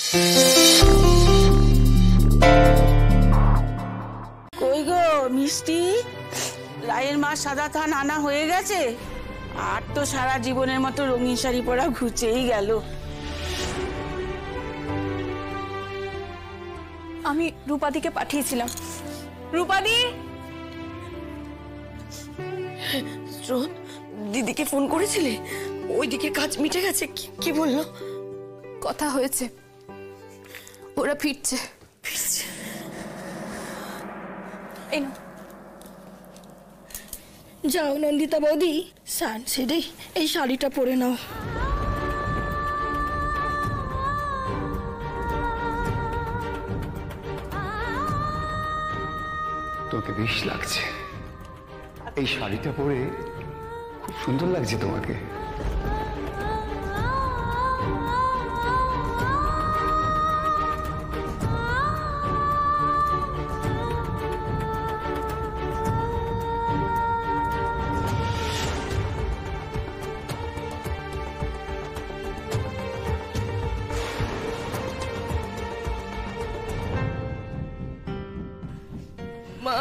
কই গো মিষ্টি, রায়ের মা সাদা থান আনা হয়ে গেছে? আর তো সারা জীবনের মতো রঙিন শাড়ি পরা ঘুচেই গেল। আমি রূপাদিকে পাঠিয়েছিলাম। রূপাদি, শ্রোত, দিদিকে ফোন করেছিলে? ওই দিকের কাজ মিটে গেছে? কি বললো? কথা হয়েছে, ওরা ফিরছে। এই নাও। যাও নন্দিতা বৌদি, সানসেটে এই শাড়িটা পরে নাও। তোমাকে বেশ লাগছে, এই শাড়িটা পরে খুব সুন্দর লাগছে তোমাকে। মা,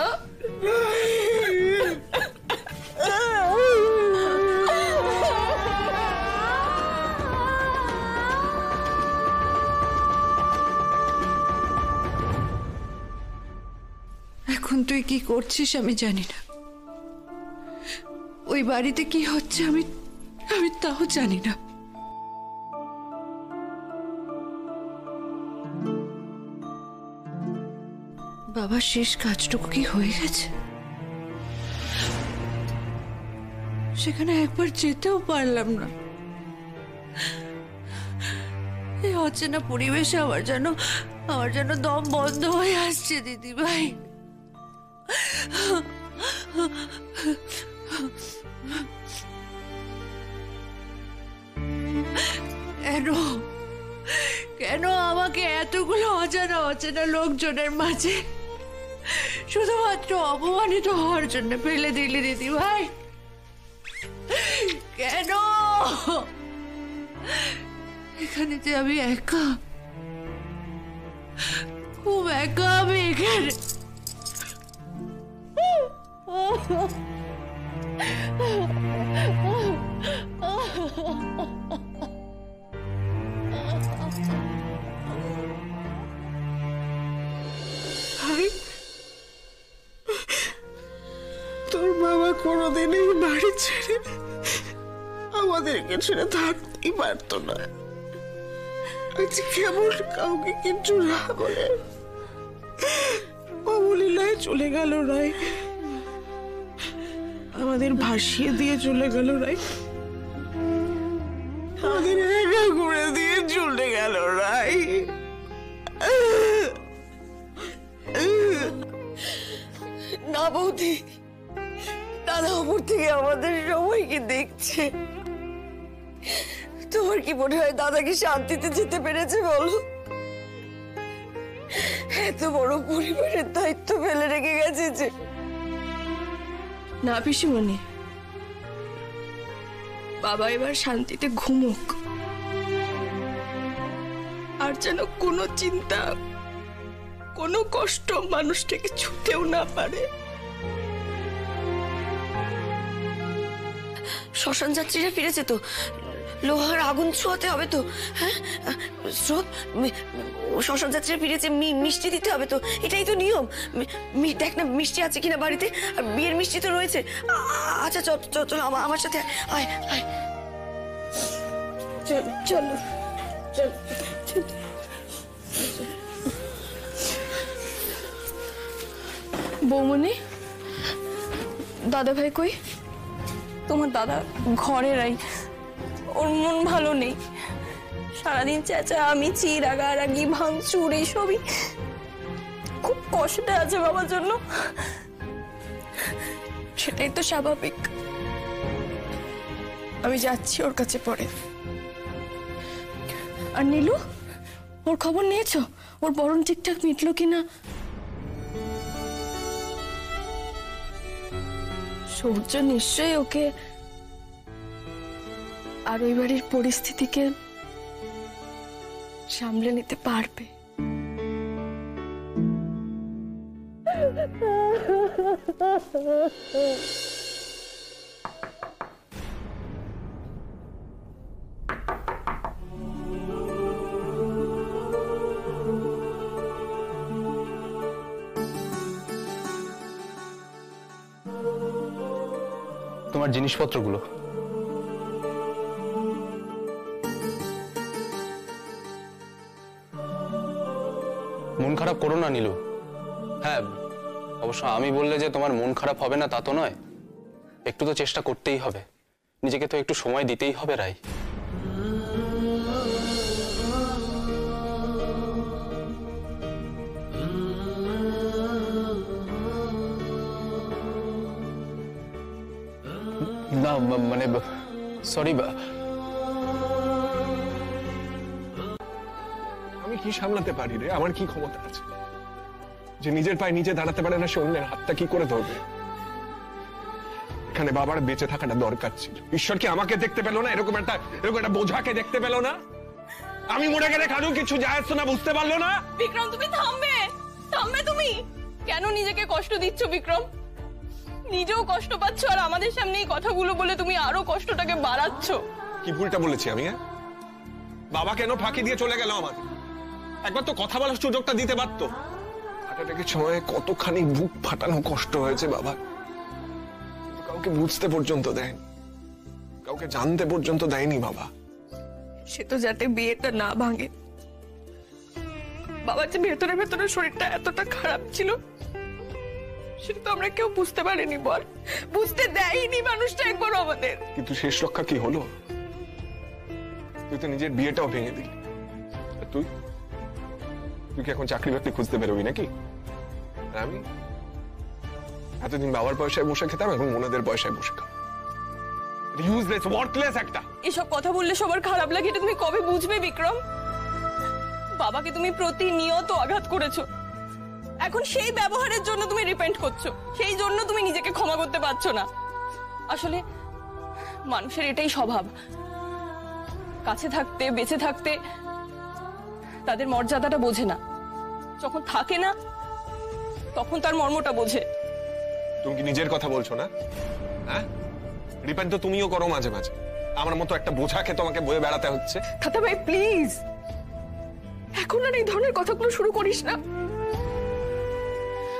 এখন তুই কি করছিস আমি জানি না, ওই বাড়িতে কি হচ্ছে আমি তাও জানি না। বাবার শেষ কাজটুকু কি হয়ে গেছে? সেখানে একবার যেতেও পারলাম না। এই অচেনা পরিবেশে আমার যেন দম বন্ধ হয়ে আসছে দিদি ভাই। কেন আমাকে এতগুলো অচেনা লোকজনের মাঝে শুধুমাত্র অপমানিত হওয়ার জন্য ফেলে দিলি দিদি ভাই? কেন এখানে যে আমি একা, খুব একা আমি এখানে। তোর বাবা কোনোদিনই বাড়ি ছেড়ে আমাদেরকে ছেড়ে থাকতেই পারতো না। আজ কেমন কাউকে কিছু না বলে অবলীলায় চলে গেল রায়, আমাদের ভাসিয়ে দিয়ে চলে গেল রায়, আমাদের একা করে দিয়ে চলে গেল রায়। না বৌদি, দাদা উপর থেকে আমাদের সবাইকে দেখছে। তোমার কি মনে হয় দাদা কি শান্তিতে যেতে পেরেছে বলো? এত বড় পরিবারের দায়িত্ব ফেলে রেখে গেছে যে। না পিসিমণি, বাবা এবার শান্তিতে ঘুমুক, আর যেন কোনো চিন্তা কোনো কষ্ট মানুষটাকে ছুতেও না পারে। শ্মশান যাত্রীরা ফিরেছে তো, লোহার আগুন ছোঁয়াতে হবে তো। হ্যাঁ স্রোত, শ্মশান যাত্রীরা ফিরেছে, মিষ্টি দিতে হবে তো, এটাই তো নিয়ম। দেখ না মিষ্টি আছে কিনা বাড়িতে, আর বিয়ের মিষ্টি তো রয়েছে। আচ্ছা চল চল চল আমার সাথে আয় আয়। চলো চলো চল। বৌমনি, দাদা ভাই কই? তোমার দাদা ঘরে রাই, ওর মন ভালো নেই। সারাদিন চেঁচামেচি, রাগারাগি, ভাঙচুর, এইসবই। খুব কষ্টে আছে বাবার জন্য। সেটাই তো স্বাভাবিক। আমি যাচ্ছি ওর কাছে পরে। আর নীলু, ওর খবর নিয়েছো? ওর বরণ ঠিকঠাক মিটলো কিনা? সূর্য নিশ্চয়ই ওকে আর ওই বাড়ির পরিস্থিতিকে সামলে নিতে পারবে। তোমার জিনিসপত্রগুলো। মন খারাপ করো না নীলু। হ্যাঁ, অবশ্য আমি বললে যে তোমার মন খারাপ হবে না তা তো নয়, একটু তো চেষ্টা করতেই হবে, নিজেকে তো একটু সময় দিতেই হবে রাই। না মানে সরি, আমি কি সামলাতে পারি রে? আমার কি ক্ষমতা আছে যে নিজের পায়ে নিজে দাঁড়াতে পারে না সে অন্যের হাতটা কি করে ধরবে? এখানে বাবার বেঁচে থাকাটা দরকার ছিল। ঈশ্বর কি আমাকে দেখতে পেল না? এরকম একটা বোঝাকে দেখতে পেল না? আমি মরে গেলে কারো কিছু যায় আসতো না, বুঝতে পারলো না? বিক্রম তুমি থামবে, থামবে তুমি। কেন নিজেকে কষ্ট দিচ্ছ বিক্রম? নিজেও কষ্ট পাচ্ছ আর আমাদের সামনে এই কথাগুলো বলে তুমি আরো কষ্টটাকে বাড়াচ্ছ। কি ভুলটা বলেছি আমি? বাবা কেন ফাঁকি দিয়ে চলে গেল আমাদের? একবার তো কথা বলার সুযোগটা দিতে পারতো। হার্টের সময় কতখানি বুক ফাটানো কষ্ট হয়েছে বাবা, কাউকে বুঝতে পর্যন্ত দেয়নি, কাউকে জানতে পর্যন্ত দেয়নি বাবা। সে তো যাতে বিয়েটা না ভাঙে। বাবার যে ভেতরে ভেতরে শরীরটা এতটা খারাপ ছিল সেটা তো আমরা কেউ বুঝতে পারিনি, বল। বুঝতে দেয়নি মানুষটা একবার আমাদের। কিন্তু শেষ রক্ষা কি হলো? তুই তো নিজের বিয়েটাও ভেঙে দিলি। তুই তুই কি এখন চাকরি বাকরি খুঁজতে বেরোবি নাকি? আর আমি এতদিন বাবার পয়সায় বসে খেতাম, এখন ওনাদের পয়সায় বসে খাও। ইউজলেস, ওয়ার্থলেস একটা। এসব কথা বললে সবার খারাপ লাগে, এটা তুমি কবে বুঝবে বিক্রম? বাবাকে তুমি প্রতিনিয়ত আঘাত করেছো, এখন সেই ব্যবহারের জন্য তুমি রিপেন্ট করছো, সেই জন্য তুমি নিজেকে ক্ষমা করতে পারছো না। আসলে মানুষের এটাই স্বভাব, কাছে থাকতে বেঁচে থাকতে তাদের মর্যাদাটা বোঝে না, যখন থাকে না তখন তার মর্মটা বোঝে। তুমি কি নিজের কথা বলছো না? হ্যাঁ, রিপেন্ট তো তুমিও করো মাঝে মাঝে। আমার মতো একটা বোঝাকে তোমাকে বয়ে বেড়াতে হচ্ছে। দাদা ভাই প্লিজ, এখন আর এই ধরনের কথাগুলো শুরু করিস না।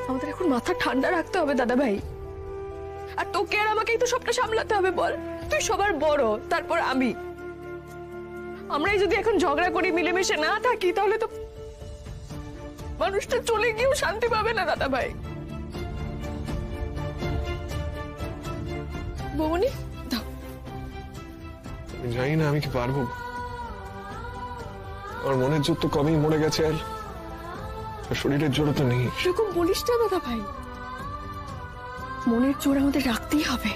আমাদের এখন মাথা ঠান্ডা রাখতে হবে দাদা ভাই, আর তোকে আর আমাকেই তো সবটা সামলাতে হবে, বল। তুই সবার বড়, তারপর আমি। আমরাই যদি এখন ঝগড়া করি, মিলেমিশে না থাকি, তাহলে তো মানুষটা চলে গিয়েও শান্তি পাবে না দাদা ভাই। বৌমনি দাও। আমি জানি না আমি কি পারবো। আমার মনের জোর তো কমেই মরে গেছে, আর শরীরের জোর তো নেই। এরকম বলিস না দাদা ভাই, মনের জোর আমাদের রাখতেই হবে।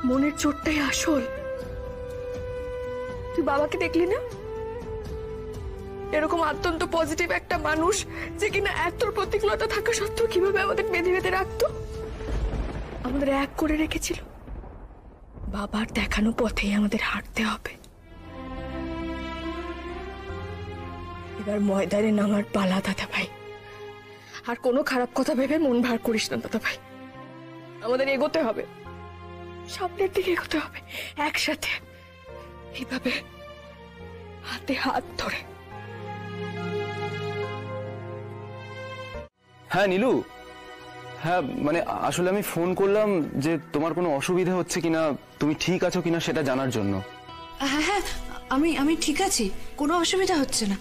মনের জোরটাই আসল। তুই বাবাকে দেখলি না? এরকম অত্যন্ত পজিটিভ একটা মানুষ যে কিনা এত প্রতিকূলতা থাকা সত্ত্বেও কিভাবে আমাদের বেঁধে বেঁধে রাখতো, আমাদের এক করে রেখেছিল। বাবার দেখানো পথেই আমাদের হাঁটতে হবে। এবার ময়দানে নামার পালা দাদা ভাই। আর কোনো খারাপ কথা ভেবে মন ভার করিস না দাদা ভাই। আমাদের এগোতে হবে, সামনের দিকে এগোতে হবে একসাথে, এইভাবে হাতে হাত ধরে। হ্যাঁ নীলু, হ্যাঁ মানে আসলে আমি ফোন করলাম যে তোমার কোনো অসুবিধা হচ্ছে কিনা, তুমি ঠিক আছো কিনা সেটা জানার জন্য। হ্যাঁ হ্যাঁ, আমি ঠিক আছি, কোনো অসুবিধা হচ্ছে না।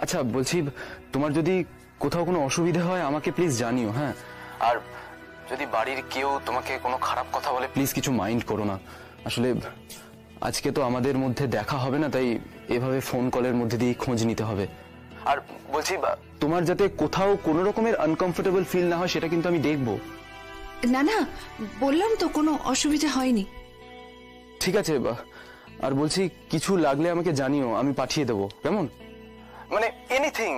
আচ্ছা বলছি, তোমার যদি কোথাও কোনো অসুবিধা হয় আমাকে প্লিজ জানিও। হ্যাঁ, আর যদি বাড়ির কেউ তোমাকে কোনো খারাপ কথা বলে প্লিজ কিছু মাইন্ড করো না। আসলে আজকে তো আমাদের মধ্যে দেখা হবে না, তাই এভাবে ফোন কলের মধ্যে দিয়ে খোঁজ নিতে হবে। আর বলছি তোমার যাতে কোথাও কোনো রকমের আনকমফোর্টেবল ফিল না হয় সেটা কিন্তু আমি দেখবো। না না, বললাম তো কোনো অসুবিধা হয়নি। ঠিক আছে, আর বলছি কিছু লাগলে আমাকে জানিও, আমি পাঠিয়ে দেবো। কেমন? মানে এনিথিং,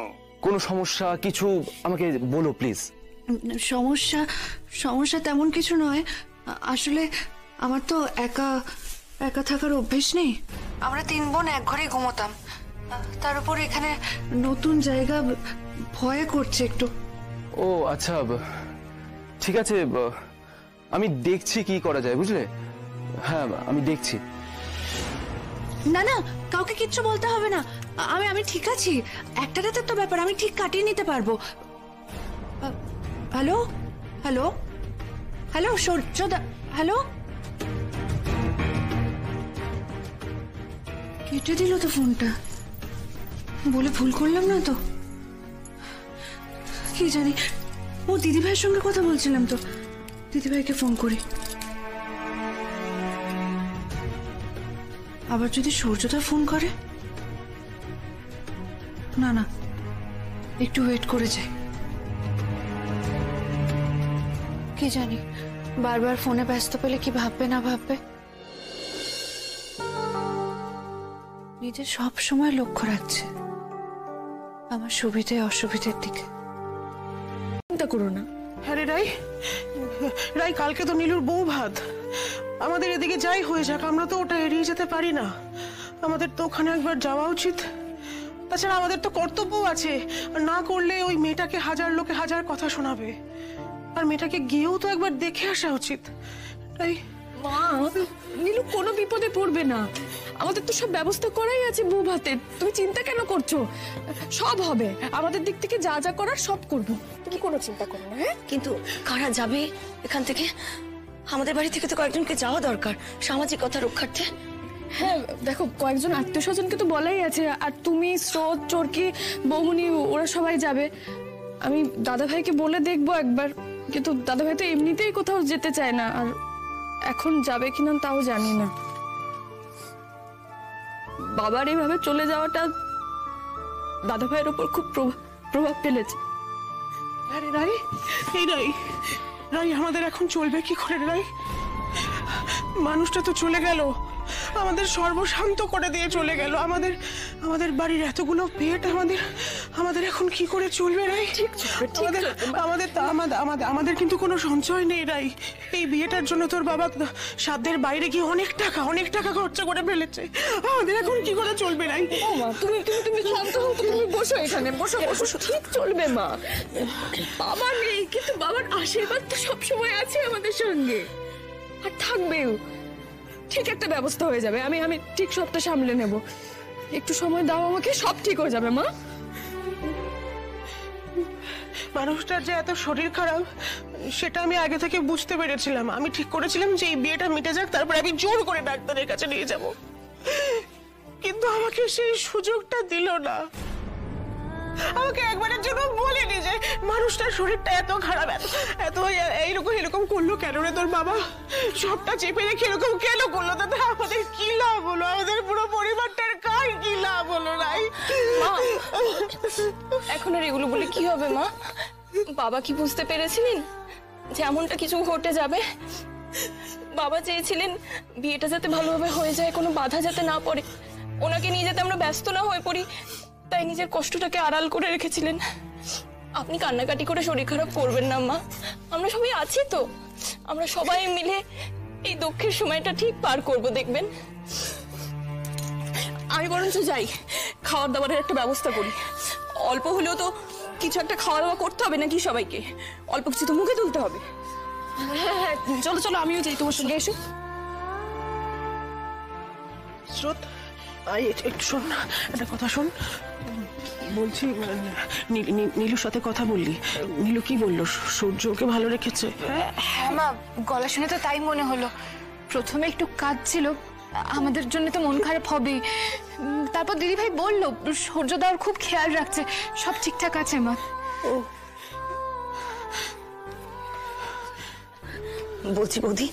কোনো সমস্যা কিছু আমাকে বলো প্লিজ। সমস্যা তেমন কিছু নয়। আসলে আমার তো একা একা থাকার অভ্যেস নেই। আমরা 3 বোন এক ঘরে ঘুমোতাম, তার উপর এখানে নতুন জায়গা, ভয় করছে একটু। ও আচ্ছা, ঠিক আছে, আমি দেখছি কি করা যায়, বুঝলে? হ্যাঁ, আমি দেখছি। না না, কাউকে কিচ্ছু বলতে হবে না। আমি ঠিক আছি। একটা রাতের তো ব্যাপার, আমি ঠিক কাটিয়ে নিতে পারবো। হ্যালো হ্যালো হ্যালো, সূর্যদা, হ্যালো। কেটে দিল তো ফোনটা। বলে ভুল করলাম না তো? কি জানি, ও দিদিভাইয়ের সঙ্গে কথা বলছিলাম তো। দিদিভাইকে ফোন করি। আবার যদি সূর্যদা ফোন করে? না না, একটু ওয়েট করে যাই। কি জানি, বারবার ফোনে ব্যস্ত পেলে কি ভাববে না ভাববে। নিজে সব সময় লক্ষ্য রাখছে আমার সুবিধে অসুবিধের দিকে। চিন্তা করো না। হ্যাঁ রে রাই, রাই কালকে তো নীলুর বউ ভাত। আমাদের এদিকে যাই হয়ে যাক, আমরা তো ওটা এড়িয়ে যেতে পারি না। আমাদের তো ওখানে একবার যাওয়া উচিত। তাছাড়া আমাদের তো কর্তব্য আছে, না করলে ওই মেয়েটাকে হাজার লোকে হাজার কথা শোনাবে। আর মেয়েটাকে গিয়েও তো একবার দেখে আসা উচিত। তাই মা, নীলু কোনো বিপদে পড়বে না। আমাদের তো সব ব্যবস্থা করাই আছে বউ ভাতের। তুমি চিন্তা কেন করছো? সব হবে, আমাদের দিক থেকে যা যা করার সব করবো। তুমি কোনো চিন্তা করো না। হ্যাঁ, কিন্তু কারা যাবে এখান থেকে? আমাদের বাড়ি থেকে তো কয়েকজনকে যাওয়া দরকার সামাজিকতা রক্ষার্থে। হ্যাঁ দেখো, কয়েকজন আত্মীয় স্বজনকে তো বলাই আছে। আর তুমি, স্রোত, চরকি, বৌমনি, ওরা সবাই যাবে। আমি দাদা ভাইকে বলে দেখবো একবার, কিন্তু দাদা ভাই তো এমনিতেই কোথাও যেতে চায় না। আর এখন যাবে কিনা তাও জানি না। বাবার এইভাবে চলে যাওয়াটা দাদা ভাইয়ের উপর খুব প্রভাব ফেলেছে। আরে রাই, এই রাই, রাই আমাদের এখন চলবে কি করে রাই? মানুষটা তো চলে গেল, আমাদের সর্বশান্ত করে দিয়ে চলে গেল। আমাদের বাড়ির এতগুলো পেট, আমাদের এখন কি করে চলবে রাই? আমাদের কিন্তু কোনো সঞ্চয় নেই রাই। এই বিয়েটার জন্য তোর বাবা সাধ্যের বাইরে গিয়ে অনেক টাকা খরচা করে ফেলেছে। আমাদের এখন কি করে চলবে রাই? তুমি শান্ত হও, তুমি বসো এখানে, বসো। ঠিক চলবে মা। বাবা নেই, কিন্তু বাবার আশীর্বাদ তো সবসময় আছে আমাদের সঙ্গে, আর থাকবেও। ঠিক একটা ব্যবস্থা হয়ে যাবে। আমি ঠিক সবটা সামলে নেব। একটু সময় দাও আমাকে, সব ঠিক হয়ে যাবে মা। মানুষটার যে এত শরীর খারাপ সেটা আমি আগে থেকে বুঝতে পেরেছিলাম। আমি ঠিক করেছিলাম যে এই বিয়েটা মিটে যাক, তারপর আমি জোর করে ডাক্তারের কাছে নিয়ে যাব। কিন্তু আমাকে সেই সুযোগটা দিল না। আমাকে একবারের জন্য বলেনি যে মানুষটার শরীরটা এত খারাপ, এত এরকম করলো কেন রে তোর বাবা? সবটা চেপে রেখে এরকম কেন করলো? তাতে আমাদের কি লাভ হলো? আমাদের পুরো পরিবারটার কার কি লাভ হলো রাই? এখন আর এগুলো বলে কি হবে মা? বাবা কি বুঝতে পেরেছিলেন যে এমনটা কিছু ঘটে যাবে? বাবা চেয়েছিলেন বিয়েটা যাতে ভালোভাবে হয়ে যায়, কোনো বাধা যাতে না পড়ে, ওনাকে নিয়ে যাতে আমরা ব্যস্ত না হয়ে পড়ি, তাই নিজের কষ্টটাকে আড়াল করে রেখেছিলেন। আপনি কান্নাকাটি করে শরীর খারাপ করবেন না মা, আমরা সবাই আছি তো। আমরা সবাই মিলে এই দুঃখের সময়টা ঠিক পার করব, দেখবেন। আমি বরঞ্চ যাই, খাওয়ার দাওয়ারের একটা ব্যবস্থা করি। অল্প হলেও তো কিছু একটা খাওয়া দাওয়া করতে হবে নাকি সবাইকে? অল্প কিছু তো মুখে তুলতে হবে। হ্যাঁ, চলো আমিও যাই তোমার সঙ্গে। এসো। স্রোত, একটু শোন না, একটা কথা শোন। বলছি, নীলুর সাথে কথা বললি? নীলু কি বললো? সূর্য ওকে ভালো রেখেছে? হ্যাঁ মা, গলা শুনে তো তাই মনে হলো। প্রথমে একটু কাজ ছিল, আমাদের জন্য তো মন খারাপ হবেই। তারপর দিদিভাই বললো সূর্যদা ওর খুব খেয়াল রাখছে, সব ঠিকঠাক আছে মা। বলছি বৌদি,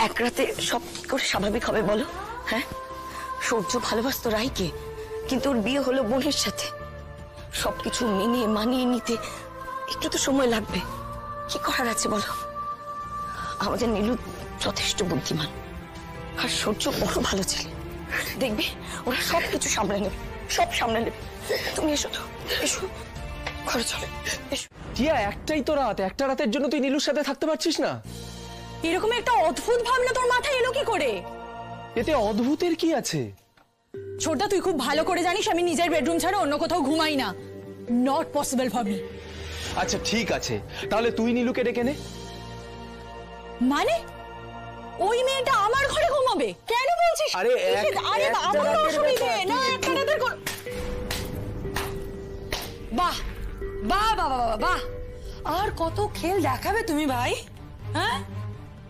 এক রাতে সব কি করে স্বাভাবিক হবে বলো? হ্যাঁ, সূর্য ভালোবাসতো রাইকে, কিন্তু ওর বিয়ে হলো বোনের সাথে। সবকিছু মেনে মানিয়ে নিতে একটু তো সময় লাগবে। কি করার আছে বলো? আমাদের নীলু যথেষ্ট বুদ্ধিমান, আর সূর্য বড় ভালো ছেলে। দেখবে ওরা সবকিছু সামলে নেবে, সব সামলে নেবে। তুমি এসো তো, এসো ঘরে চলো, এসো। টিয়া, একটাই তো রাত, একটা রাতের জন্য তুই নীলুর সাথে থাকতে পারছিস না? এরকম একটা অদ্ভুত ভাবনা তোর মাথায় এলো কি করে? এতে অদ্ভুতের কি আছে? ছোটদা তুই খুব ভালো করে জানিস আমি নিজের বেডরুম ছাড়া অন্য কোথাও ঘুমাই না। Not possible for me. আচ্ছা ঠিক আছে, তাহলে তুই নীলুকে ডেকে নে। মানে ওই মেয়েটা আমার ঘরে ঘুমাবে? কেন বলছিস? আরে আরে আমার অসুবিধে না, আপনাদের বাহ বাহ বাহ বাহ বাহ, আর কত খেল দেখাবে তুমি ভাই? হ্যাঁ,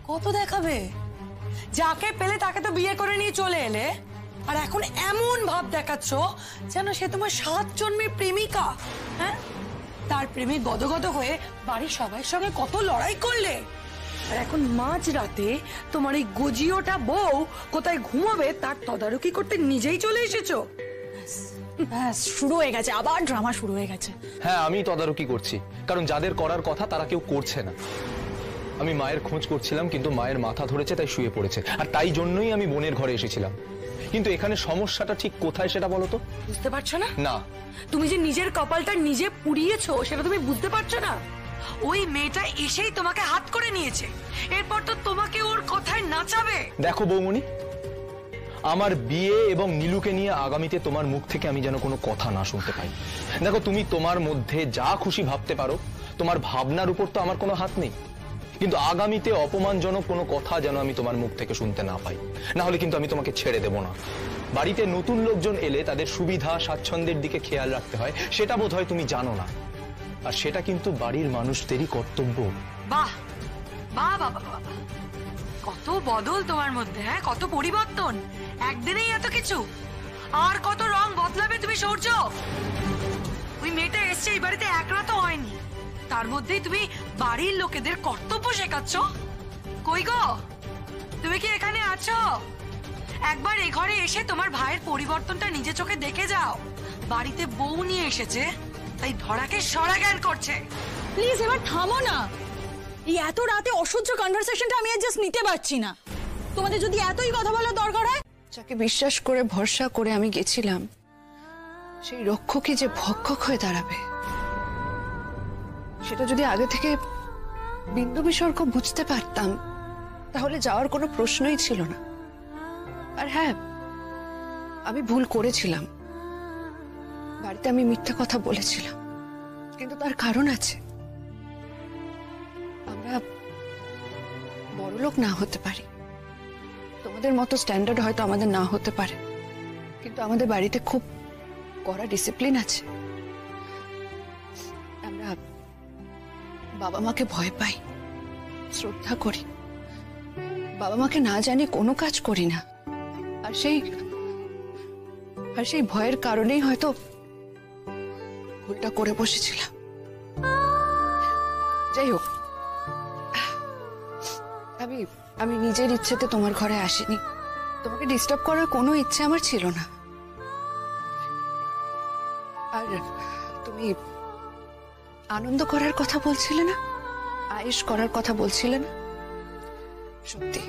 কত দেখাবে? যাকে পেলে তাকে তো বিয়ে করে নিয়ে চলে এলে, আর এখন এমন ভাব দেখাচ্ছ যেন সে তোমার 7 জন্মের প্রেমিকা। হ্যাঁ, তার প্রেমে গদগদ হয়ে বাড়ির সবার সঙ্গে কত লড়াই করলে, আর এখন মাঝ রাতে তোমার এই গজিওটা বউ কোথায় ঘুমাবে তার তদারকি করতে নিজেই চলে এসেছো। ব্যাস শুরু হয়ে গেছে, আবার ড্রামা শুরু হয়ে গেছে। হ্যাঁ, আমি তদারকি করছি, কারণ যাদের করার কথা তারা কেউ করছে না। আমি মায়ের খোঁজ করছিলাম, কিন্তু মায়ের মাথা ধরেছে তাই শুয়ে পড়েছে, আর তাই জন্যই আমি বোনের ঘরে এসেছিলাম। কিন্তু এখানে সমস্যাটা ঠিক কোথায় সেটা বলো তো? বুঝতে পারছো না? না। তুমি যে নিজের কপালটা নিজে পুড়িয়েছো সেটা তুমি বুঝতে পারছো না? ওই মেয়েটা এসেই তোমাকে হাত করে নিয়েছে, এরপর তো তোমাকে ওর কথায় নাচাবে। দেখো বৌমনি, আমার বিয়ে এবং নীলুকে নিয়ে আগামীতে তোমার মুখ থেকে আমি যেন কোনো কথা না শুনতে পাই। দেখো, তুমি তোমার মধ্যে যা খুশি ভাবতে পারো, তোমার ভাবনার উপর তো আমার কোনো হাত নেই, কিন্তু আগামীতে অপমানজনক কোনো কথা যেন আমি তোমার মুখ থেকে শুনতে না পাই, না হলে কিন্তু আমি তোমাকে ছেড়ে দেব না। বাড়িতে নতুন লোকজন এলে তাদের সুবিধা স্বাচ্ছন্দ্যের দিকে খেয়াল রাখতে হয়, সেটা বোধহয় তুমি জানো না, আর সেটা কিন্তু বাড়ির মানুষদেরই কর্তব্য। বাহ বাহ বাহ বাহ, কত বদল তোমার মধ্যে! হ্যাঁ, কত পরিবর্তন একদিনেই, এত কিছু! আর কত রং বদলাবে তুমি সূর্য? ওই মেয়েটা এসছে এই বাড়িতে এক রাতও হয়নি, তার মধ্যেই তুমি বাড়ির লোকেদের কর্তব্য শেখাচ্ছ। কই গো, তুমি কি এখানে আছো? একবার এই ঘরে এসে তোমার ভাইয়ের পরিবর্তনটা নিজে চোখে দেখে যাও। বাড়িতে বউ নিয়ে এসেছে তাই ধরাকে সরা জ্ঞান করছে। প্লিজ এবার থামো না, এই এত রাতে অসহ্য কনভারসেশনটা আমি আর জাস্ট নিতে পারছি না। তোমাদের যদি এতই কথা বলার দরকার হয়। যাকে বিশ্বাস করে ভরসা করে আমি গেছিলাম, সেই রক্ষকই যে ভক্ষক হয়ে দাঁড়াবে, সেটা যদি আগে থেকে বিন্দু বিসর্গ বুঝতে পারতাম তাহলে যাওয়ার কোনো প্রশ্নই ছিল না। আর হ্যাঁ, আমি ভুল করেছিলাম, বাড়িতে আমি মিথ্যা কথা বলেছিলাম, কিন্তু তার কারণ আছে। আমরা বড়লোক না হতে পারি, তোমাদের মতো স্ট্যান্ডার্ড হয়তো আমাদের না হতে পারে, কিন্তু আমাদের বাড়িতে খুব কড়া ডিসিপ্লিন আছে। আমরা বাবা মাকে ভয় পাই, শ্রদ্ধা করি, বাবা মাকে না জানি কোনো কাজ করি না, আর সেই ভয়ের কারণেই হয়তো ভুলটা করে বসেছিলাম। যাই হোক, আমি নিজের ইচ্ছেতে তোমার ঘরে আসিনি, তোমাকে ডিস্টার্ব করার কোনো ইচ্ছে আমার ছিল না। আর তুমি আনন্দ করার কথা বলছিলে না, আয়েশ করার কথা বলছিলে না, সত্যি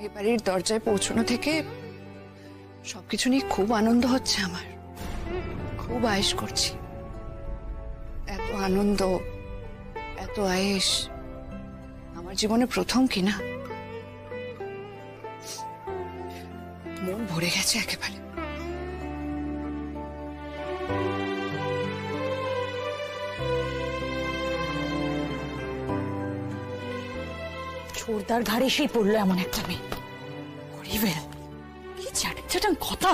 এ বাড়ির দরজায় পৌঁছানো থেকে সবকিছু নিয়ে খুব আনন্দ হচ্ছে আমার, খুব আয়েশ করছি। এত আনন্দ, এত আয়েশ আমার জীবনে প্রথম কিনা, মন ভরে গেছে একেবারে। ছোটদার ঘাড়ে সেই পড়লো এমন একটা মেয়ে, করিবে কি চ্যাটাং চ্যাটাং কথা।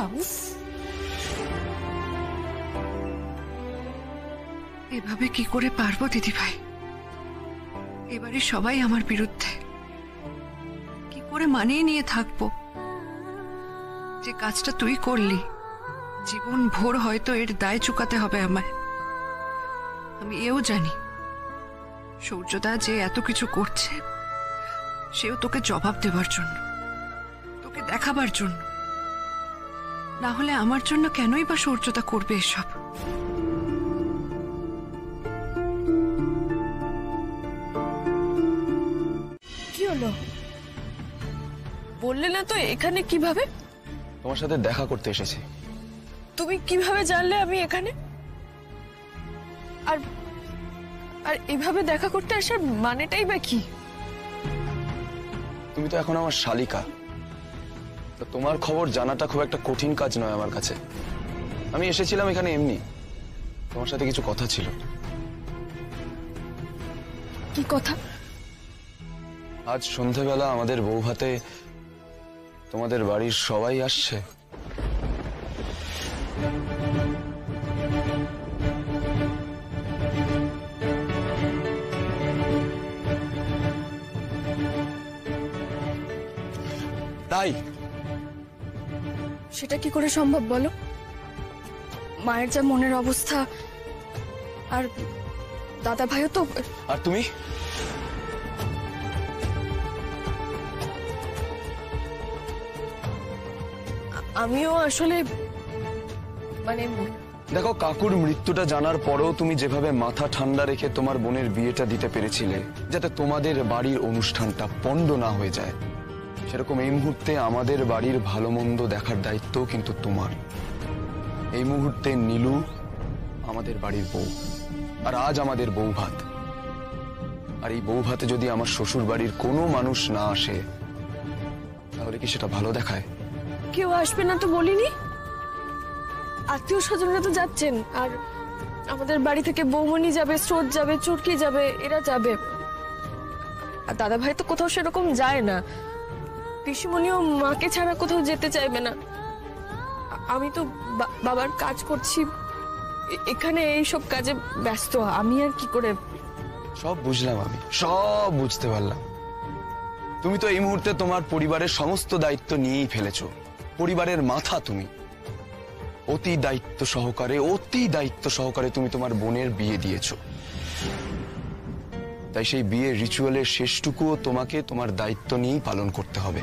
এভাবে কি করে পারবো দিদি ভাই? এবারে সবাই আমার বিরুদ্ধে, কি করে মানিয়ে নিয়ে থাকবো? যে কাজটা তুই করলি, জীবন ভোর হয়তো এর দায় চুকাতে হবে আমায়। আমি এও জানি সূর্যদা যে এত কিছু করছে, সেও তোকে জবাব দেবার জন্য, তোকে দেখাবার জন্য। না হলে আমার জন্য কেনই বা সূর্যদা করবে এসব? কি হলো বললে না তো? এখানে কিভাবে? তোমার সাথে দেখা করতে এসেছি। তুমি কিভাবে জানলে আমি এখানে? আর আর এভাবে দেখা করতে আসার মানেটাই বা কি? তুমি তো এখন আমার শালিকা, তা তোমার খবর জানাটা খুব একটা কঠিন কাজ নয় আমার কাছে। আমি এসেছিলাম এখানে এমনি, তোমার সাথে কিছু কথা ছিল। কি কথা? আজ সন্ধেবেলা আমাদের বৌভাতে তোমাদের বাড়ির সবাই আসছে। তাই সেটা কি করে সম্ভব বলো? মায়ের যা মনের অবস্থা, আর দাদা ভাইও তো। আর তুমি? আমিও আসলে মানে দেখো, কাকুর মৃত্যুটা জানার পরেও তুমি যেভাবে মাথা ঠান্ডা রেখে তোমার বোনের বিয়েটা দিতে পেরেছিলে যাতে তোমাদের বাড়ির অনুষ্ঠানটা পণ্ড না হয়ে যায়, সেরকম এই মুহূর্তে আমাদের বাড়ির ভালো মন্দ দেখার দায়িত্ব কিন্তু তোমার। এই মুহূর্তে নীলু আমাদের বাড়ির বউ, আর আজ আমাদের বউ ভাত। আর এই বউ ভাতে যদি আমার শ্বশুর বাড়ির কোনো মানুষ না আসে, তাহলে কি সেটা ভালো দেখায়? কেউ আসবে না তো বলিনি, আত্মীয় স্বজনরা তো যাচ্ছেন। আর আমাদের বাড়ি থেকে বৌমনি যাবে, স্রোত যাবে, চুটকি যাবে, এরা যাবে। আর দাদা ভাই তো কোথাও সেরকম যায় না, পিসিমণিও মাকে ছাড়া কোথাও যেতে চাইবে না। আমি তো বাবার কাজ করছি, এখানে এইসব কাজে ব্যস্ত, আমি আর কি করে। সব বুঝলাম, আমি সব বুঝতে পারলাম। তুমি তো এই মুহূর্তে তোমার পরিবারের সমস্ত দায়িত্ব নিয়েই ফেলেছো। পরিবারের মাথা তুমি। অতি দায়িত্ব সহকারে তুমি তোমার বোনের বিয়ে দিয়েছো। তাই সেই বিয়ের রিচুয়ালের শেষটুকুও তোমাকে তোমার দায়িত্ব নিয়েই পালন করতে হবে।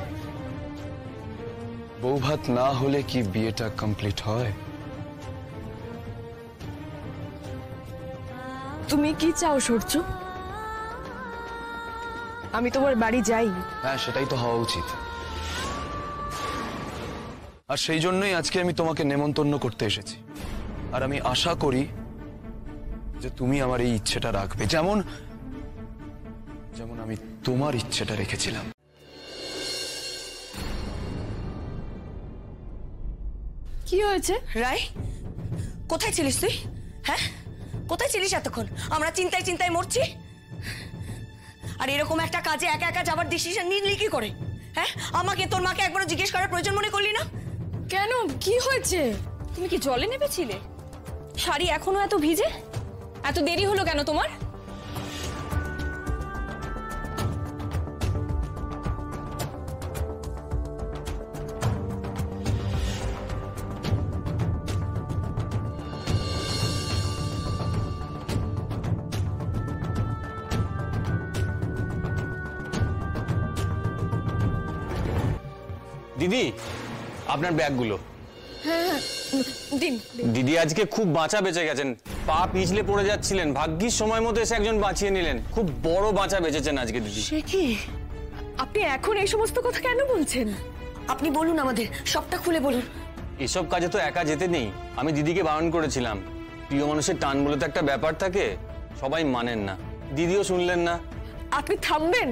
বৌভাত না হলে কি বিয়েটা কমপ্লিট হয়? তুমি কি চাও সূর্য? আমি তোমার বাড়ি যাই? হ্যাঁ, সেটাই তো হওয়া উচিত। আর সেই জন্যই আজকে আমি তোমাকে নেমন্তন্ন করতে এসেছি। আর আমি আশা করি যে তুমি আমার এই ইচ্ছেটা রাখবে, যেমন আমি তোমার ইচ্ছেটা রেখেছিলাম। কি হয়েছে? রায়, কোথায় ছিলিস তুই? হ্যাঁ, কোথায় ছিলিস এতক্ষণ? আমরা চিন্তায় চিন্তায় মরছি, আর এরকম একটা কাজে একা একা যাবার ডিসিশন নিলি কি করে? হ্যাঁ, আমাকে তোর মাকে একবারও জিজ্ঞেস করার প্রয়োজন মনে করলি না? কেন, কি হয়েছে? তুমি কি জলে নেমেছিলে? শাড়ি এখনো এত ভিজে? এত দেরি হলো কেন তোমার? দিদি, আপনার ব্যাগগুলো। হ্যাঁ, দিন। দিদি আজকে খুব বাঁচা বেঁচে গেছেন। পা পিছলে পড়ে যাচ্ছিলেন, ভাগ্যিস সময় মতো এসে একজন বাঁচিয়ে নিলেন। খুব বড় বাঁচা বেঁচেছেন আজকে দিদি। সে কি? আপনি এখন এই সমস্ত কথা কেন বলছেন? আপনি বলুন, আমাদের সবটা খুলে বলুন। এসব কাজে তো একা যেতে নেই। আমি দিদিকে বারণ করেছিলাম। প্রিয় মানুষের টান বলে তো একটা ব্যাপার থাকে, সবাই মানেন না। দিদিও শুনলেন না। আপনি থামবেন?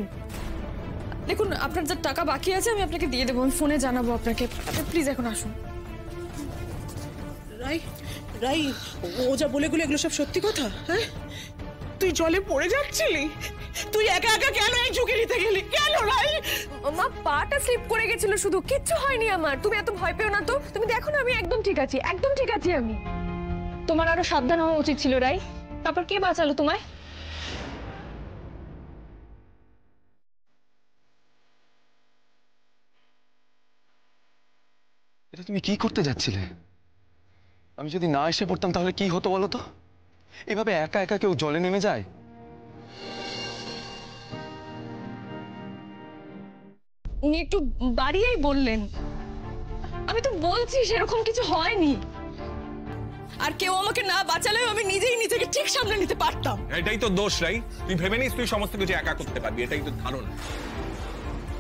দেখুন, আপনার যা টাকা বাকি আছে আমি আপনাকে দিয়ে দেবো, আমি ফোনে জানাবো আপনাকে। আপনি প্লিজ এখন আসুন। রাই, ও যা বলে এগুলো সব সত্যি কথা? হ্যাঁ, তুই জলে পড়ে যাচ্ছিলি? তুই একা একা কেন এই ঝুঁকি নিতে গেলি? কেন রাই? মা, পাটা স্লিপ করে গেছিল শুধু, কিচ্ছু হয়নি আমার। তুমি এত ভয় পেও না তো। তুমি দেখো না, আমি একদম ঠিক আছি, একদম ঠিক আছি আমি। তোমার আরো সাবধান হওয়া উচিত ছিল রাই। তারপর কে বাঁচালো তোমায়? এটা তুমি কি করতে যাচ্ছিলে? আমি যদি না এসে পড়তাম তাহলে কি হতো বলো তো? এভাবে একা একা কেউ জলে নেমে যায়? উনি একটু বাড়িয়েই বললেন। আমি তো বলছি সেরকম কিছু হয়নি। আর কেউ আমাকে না বাঁচালেও আমি নিজেই নিজেকে ঠিক সামলে নিতে পারতাম। এটাই তো দোষ রাই। তুই ভেবে নিস তুই সমস্ত কিছু একা করতে পারবি, এটাই তো ধারণা।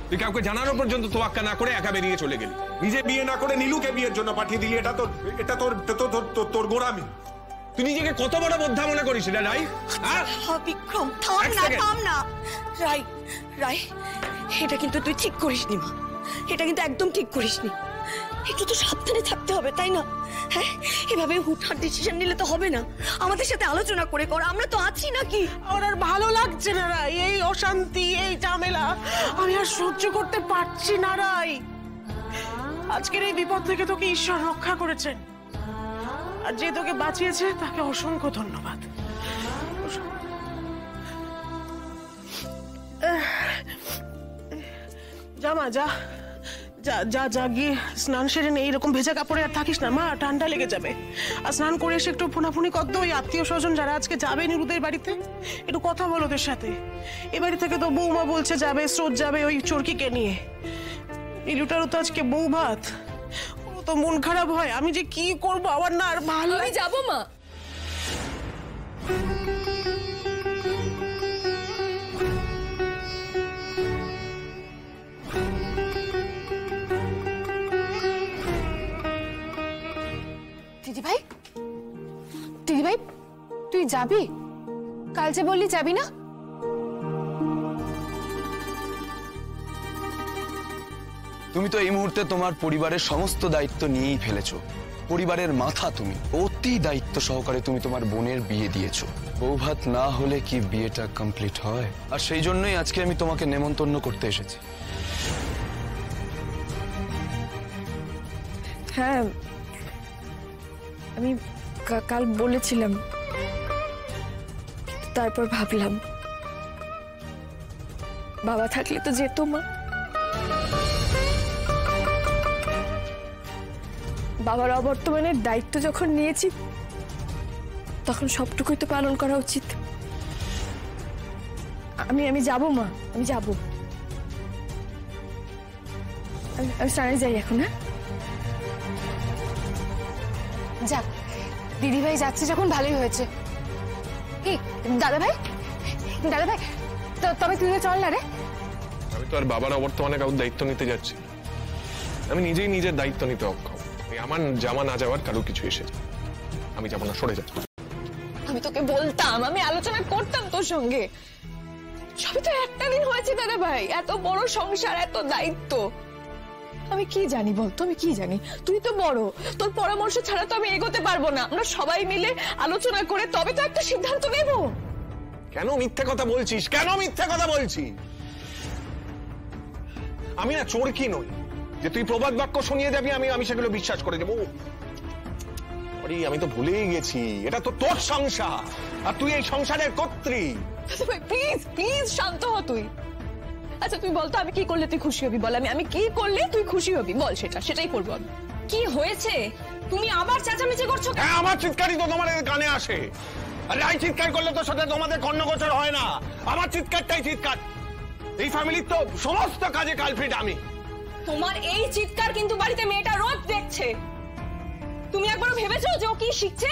তুই কাউকে জানানো পর্যন্ত তোয়াক্কা না করে একা বেরিয়ে চলে গেলি। নিজে বিয়ে না করে নীলুকে বিয়ের জন্য পাঠিয়ে দিলি। এটা তোর গোড়ামি। তুই নিজেকে কত বড় বোদ্ধা মনে করিস এটা রাই? বিক্রম, থাম না। রাই, এটা কিন্তু তুই ঠিক করিসনি মা। এটা কিন্তু একদম ঠিক করিসনি। একটু তো সাবধানে থাকতে হবে, তাই না? হ্যাঁ, এভাবে হুটহাট ডিসিশন নিলে তো হবে না। আমাদের সাথে আলোচনা করে কর, আমরা তো আছি নাকি। আমার আর ভালো লাগছে না রাই, এই অশান্তি, এই ঝামেলা আমি আর সহ্য করতে পারছি না রাই। আজকের এই বিপদ থেকে তোকে ঈশ্বর রক্ষা করেছেন, আর যে তোকে বাঁচিয়েছে তাকে অসংখ্য ধন্যবাদ। জামা যা যা যা যা গিয়ে স্নান সেরে নে, এইরকম ভেজা কাপড়ে আর থাকিস না মা, ঠান্ডা লেগে যাবে। আর স্নান করে এসে একটু ফোনাফুনি কর তো ওই আত্মীয় স্বজন যারা আজকে যাবে নিরুদের বাড়িতে, একটু কথা বলো ওদের সাথে। এ বাড়ি থেকে তো বৌমা বলছে যাবে, স্রোত যাবে ওই চরকিকে নিয়ে। নীলুটারও তো আজকে বউ ভাত, ও তো মন খারাপ হয়। আমি যে কি করবো, আমার না আর ভালো। আমি যাবো মা। দিদিভাই, দিদিভাই তুই যাবি? কাল যে বললি যাবি না? তুমি তো এই মুহূর্তে তোমার পরিবারের সমস্ত দায়িত্ব নিয়েই ফেলেছো। পরিবারের মাথা তুমি, অতি দায়িত্ব সহকারে তুমি তোমার বোনের বিয়ে দিয়েছো। বৌভাত না হলে কি বিয়েটা কমপ্লিট হয়? আর সেই জন্যই আজকে আমি তোমাকে নেমন্তন্ন করতে এসেছি। হ্যাঁ, আমি কাল বলেছিলাম, তারপর ভাবলাম বাবা থাকলে তো যেত মা। বাবার অবর্তমানের দায়িত্ব যখন নিয়েছি তখন সবটুকুই তো পালন করা উচিত। আমি যাবো মা, আমি যাবো। আমি স্নানে যাই এখন। হ্যাঁ, যাক, দিদিভাই যাচ্ছে যখন ভালোই হয়েছে। কি দাদা ভাই, দাদা ভাই তবে তুইও চল না রে। আমি তো আর বাবার অবর্তমানে কারোর দায়িত্ব নিতে যাচ্ছি না। আমি নিজেই নিজের দায়িত্ব নিতে অক্ষম। আমার জামা না যাওয়ার কারো কিছু এসেছে, আমি যাবো না, সরে যাবো। আমি তোকে বলতাম, আমি আলোচনা করতাম তোর সঙ্গে। সবই তো একটা দিন হয়েছে দাদা ভাই, এত বড় সংসার, এত দায়িত্ব। আমি কি জানি বলতো, আমি কি জানি? তুই তো বড়, তোর পরামর্শ ছাড়া তো আমি এগোতে পারবো না। আমরা সবাই মিলে আলোচনা করে তবে তো একটা সিদ্ধান্ত নেব। কেন মিথ্যে কথা বলছিস? কেন মিথ্যে কথা বলছিস? আমি না চোর কি নই যে তুই প্রবাদ বাক্য শুনিয়ে যাবি আমি সেগুলো বিশ্বাস করে দেবো। আমি তো ভুলেই গেছি, এটা তো তোর সংসার, আর তুই এই সংসারের কর্ত্রী। প্লিজ প্লিজ শান্ত হ তুই। আচ্ছা তুই বলতো আমি কি করলে তুই খুশি হবি? বল, আমি কি করলে তুই খুশি হবি? বল, সেটাই করবো আমি। কি হয়েছে? তুমি আবার চেঁচামেচি করছো? হ্যাঁ, আমার চিৎকারই তো তোমার কানে আসে। আরে আই চিৎকার করলে তো সেটা তোমাদের কর্ণগোচর হয় না। আমার চিৎকারটাই চিৎকার। এই ফ্যামিলির তো সমস্ত কাজে কালপ্রিট আমি। তোমার এই চিৎকার কিন্তু বাড়িতে মেয়েটা রোজ দেখছে। তুমি একবার ভেবেছো যে ও কি শিখছে?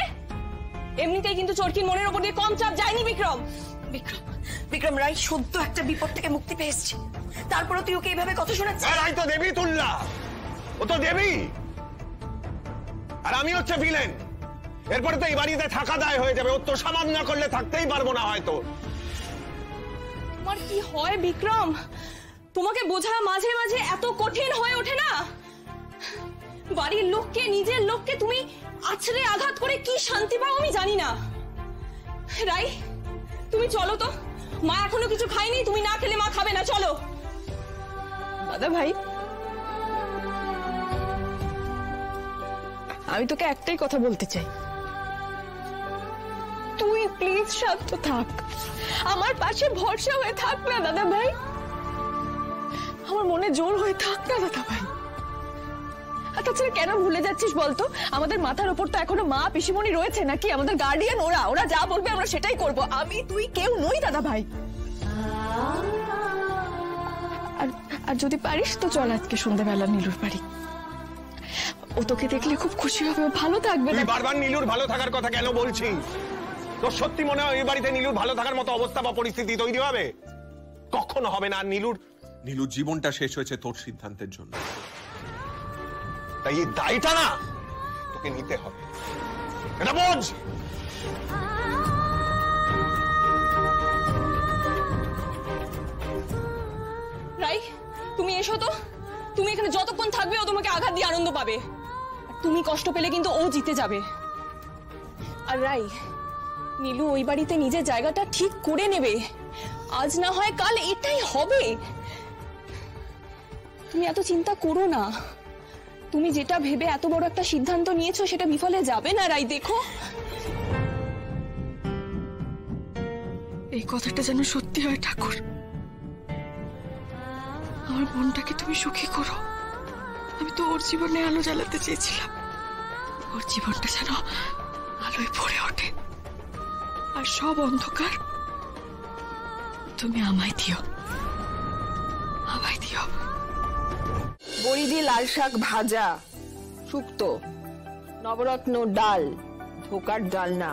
এমনিতেই কিন্তু চরকির মনের উপর দিয়ে কম চাপ যায়নি বিক্রম। বিক্রম রায় সদ্য একটা বিপদ থেকে মুক্তি পেয়েছে, তারপরে তুই ওকে এইভাবে কথা শোনাচ্ছিস? রায় তো দেবী তুল্লা, ও তো দেবী, আর আমি হচ্ছে ভিলেন। এরপরে তো এই বাড়িতে থাকা দায় হয়ে যাবে। ও তো সামাল না করলে থাকতেই পারবো না হয়তো। তোমার কি হয় বিক্রম? তোমাকে বোঝা মাঝে মাঝে এত কঠিন হয়ে ওঠে না? বাড়ির লোককে, নিজের লোককে তুমি আছড়ে আঘাত করে কি শান্তি পাও আমি জানি না। রাই, তুমি চলো তো, মা এখনো কিছু খায়নি, তুমি না খেলে মা খাবে না, চলো। দাদা ভাই, আমি তোকে একটাই কথা বলতে চাই, তুই প্লিজ শান্ত থাক, আমার পাশে ভরসা হয়ে থাক না দাদা ভাই, আমার মনে জোর হয়ে থাক না দাদা ভাই। আর তাছাড়া কেন ভুলে যাচ্ছিস বলতো? আমাদের মাথার উপর তো এখনো মা পিসিমণি রয়েছে নাকি? আমাদের গার্ডিয়ান ওরা যা বলবে আমরা সেটাই করব। আমি তুই কেউ নই দাদা ভাই। আর যদি পারিস তো চল আজকে সন্ধ্যাবেলা নীলুর বাড়ি। ও তোকে দেখলে খুব খুশি হবে, ও ভালো থাকবে। তুই বারবার নীলুর ভালো থাকার কথা কেন বলছিস? তোর সত্যি মনে হয় এই বাড়িতে নীলুর ভালো থাকার মতো অবস্থা বা পরিস্থিতি তৈরি হবে? কখনো হবে না। নীলুর জীবনটা শেষ হয়েছে তোর সিদ্ধান্তের জন্য, তাই এই দায়টা না তোকে নিতে হবে, এটা বোঝ। রাই, তুমি এসো তো, তুমি এখানে যতক্ষণ থাকবে ও তোমাকে আঘাত দিয়ে আনন্দ পাবে, আর তুমি কষ্ট পেলে কিন্তু ও জিতে যাবে। আর রাই, নীলু ওই বাড়িতে নিজের জায়গাটা ঠিক করে নেবে, আজ না হয় কাল এটাই হবে। তুমি এত চিন্তা করো না, তুমি যেটা ভেবে এত বড় একটা সিদ্ধান্ত নিয়েছো সেটা বিফলে যাবে না রাই, দেখো। এই কথাটা যেন সত্যি হয় ঠাকুর, আমার বোনটাকে তুমি সুখী করো। আমি তো ওর জীবনে আলো জ্বালাতে চেয়েছিলাম, ওর জীবনটা যেন আলোয় ভরে ওঠে, আর সব অন্ধকার তুমি আমায় দিও, আমায় দিও। বড়ি দিয়ে লাল শাক ভাজা, শুক্তো, নবরত্ন ডাল, ধোকার ডালনা,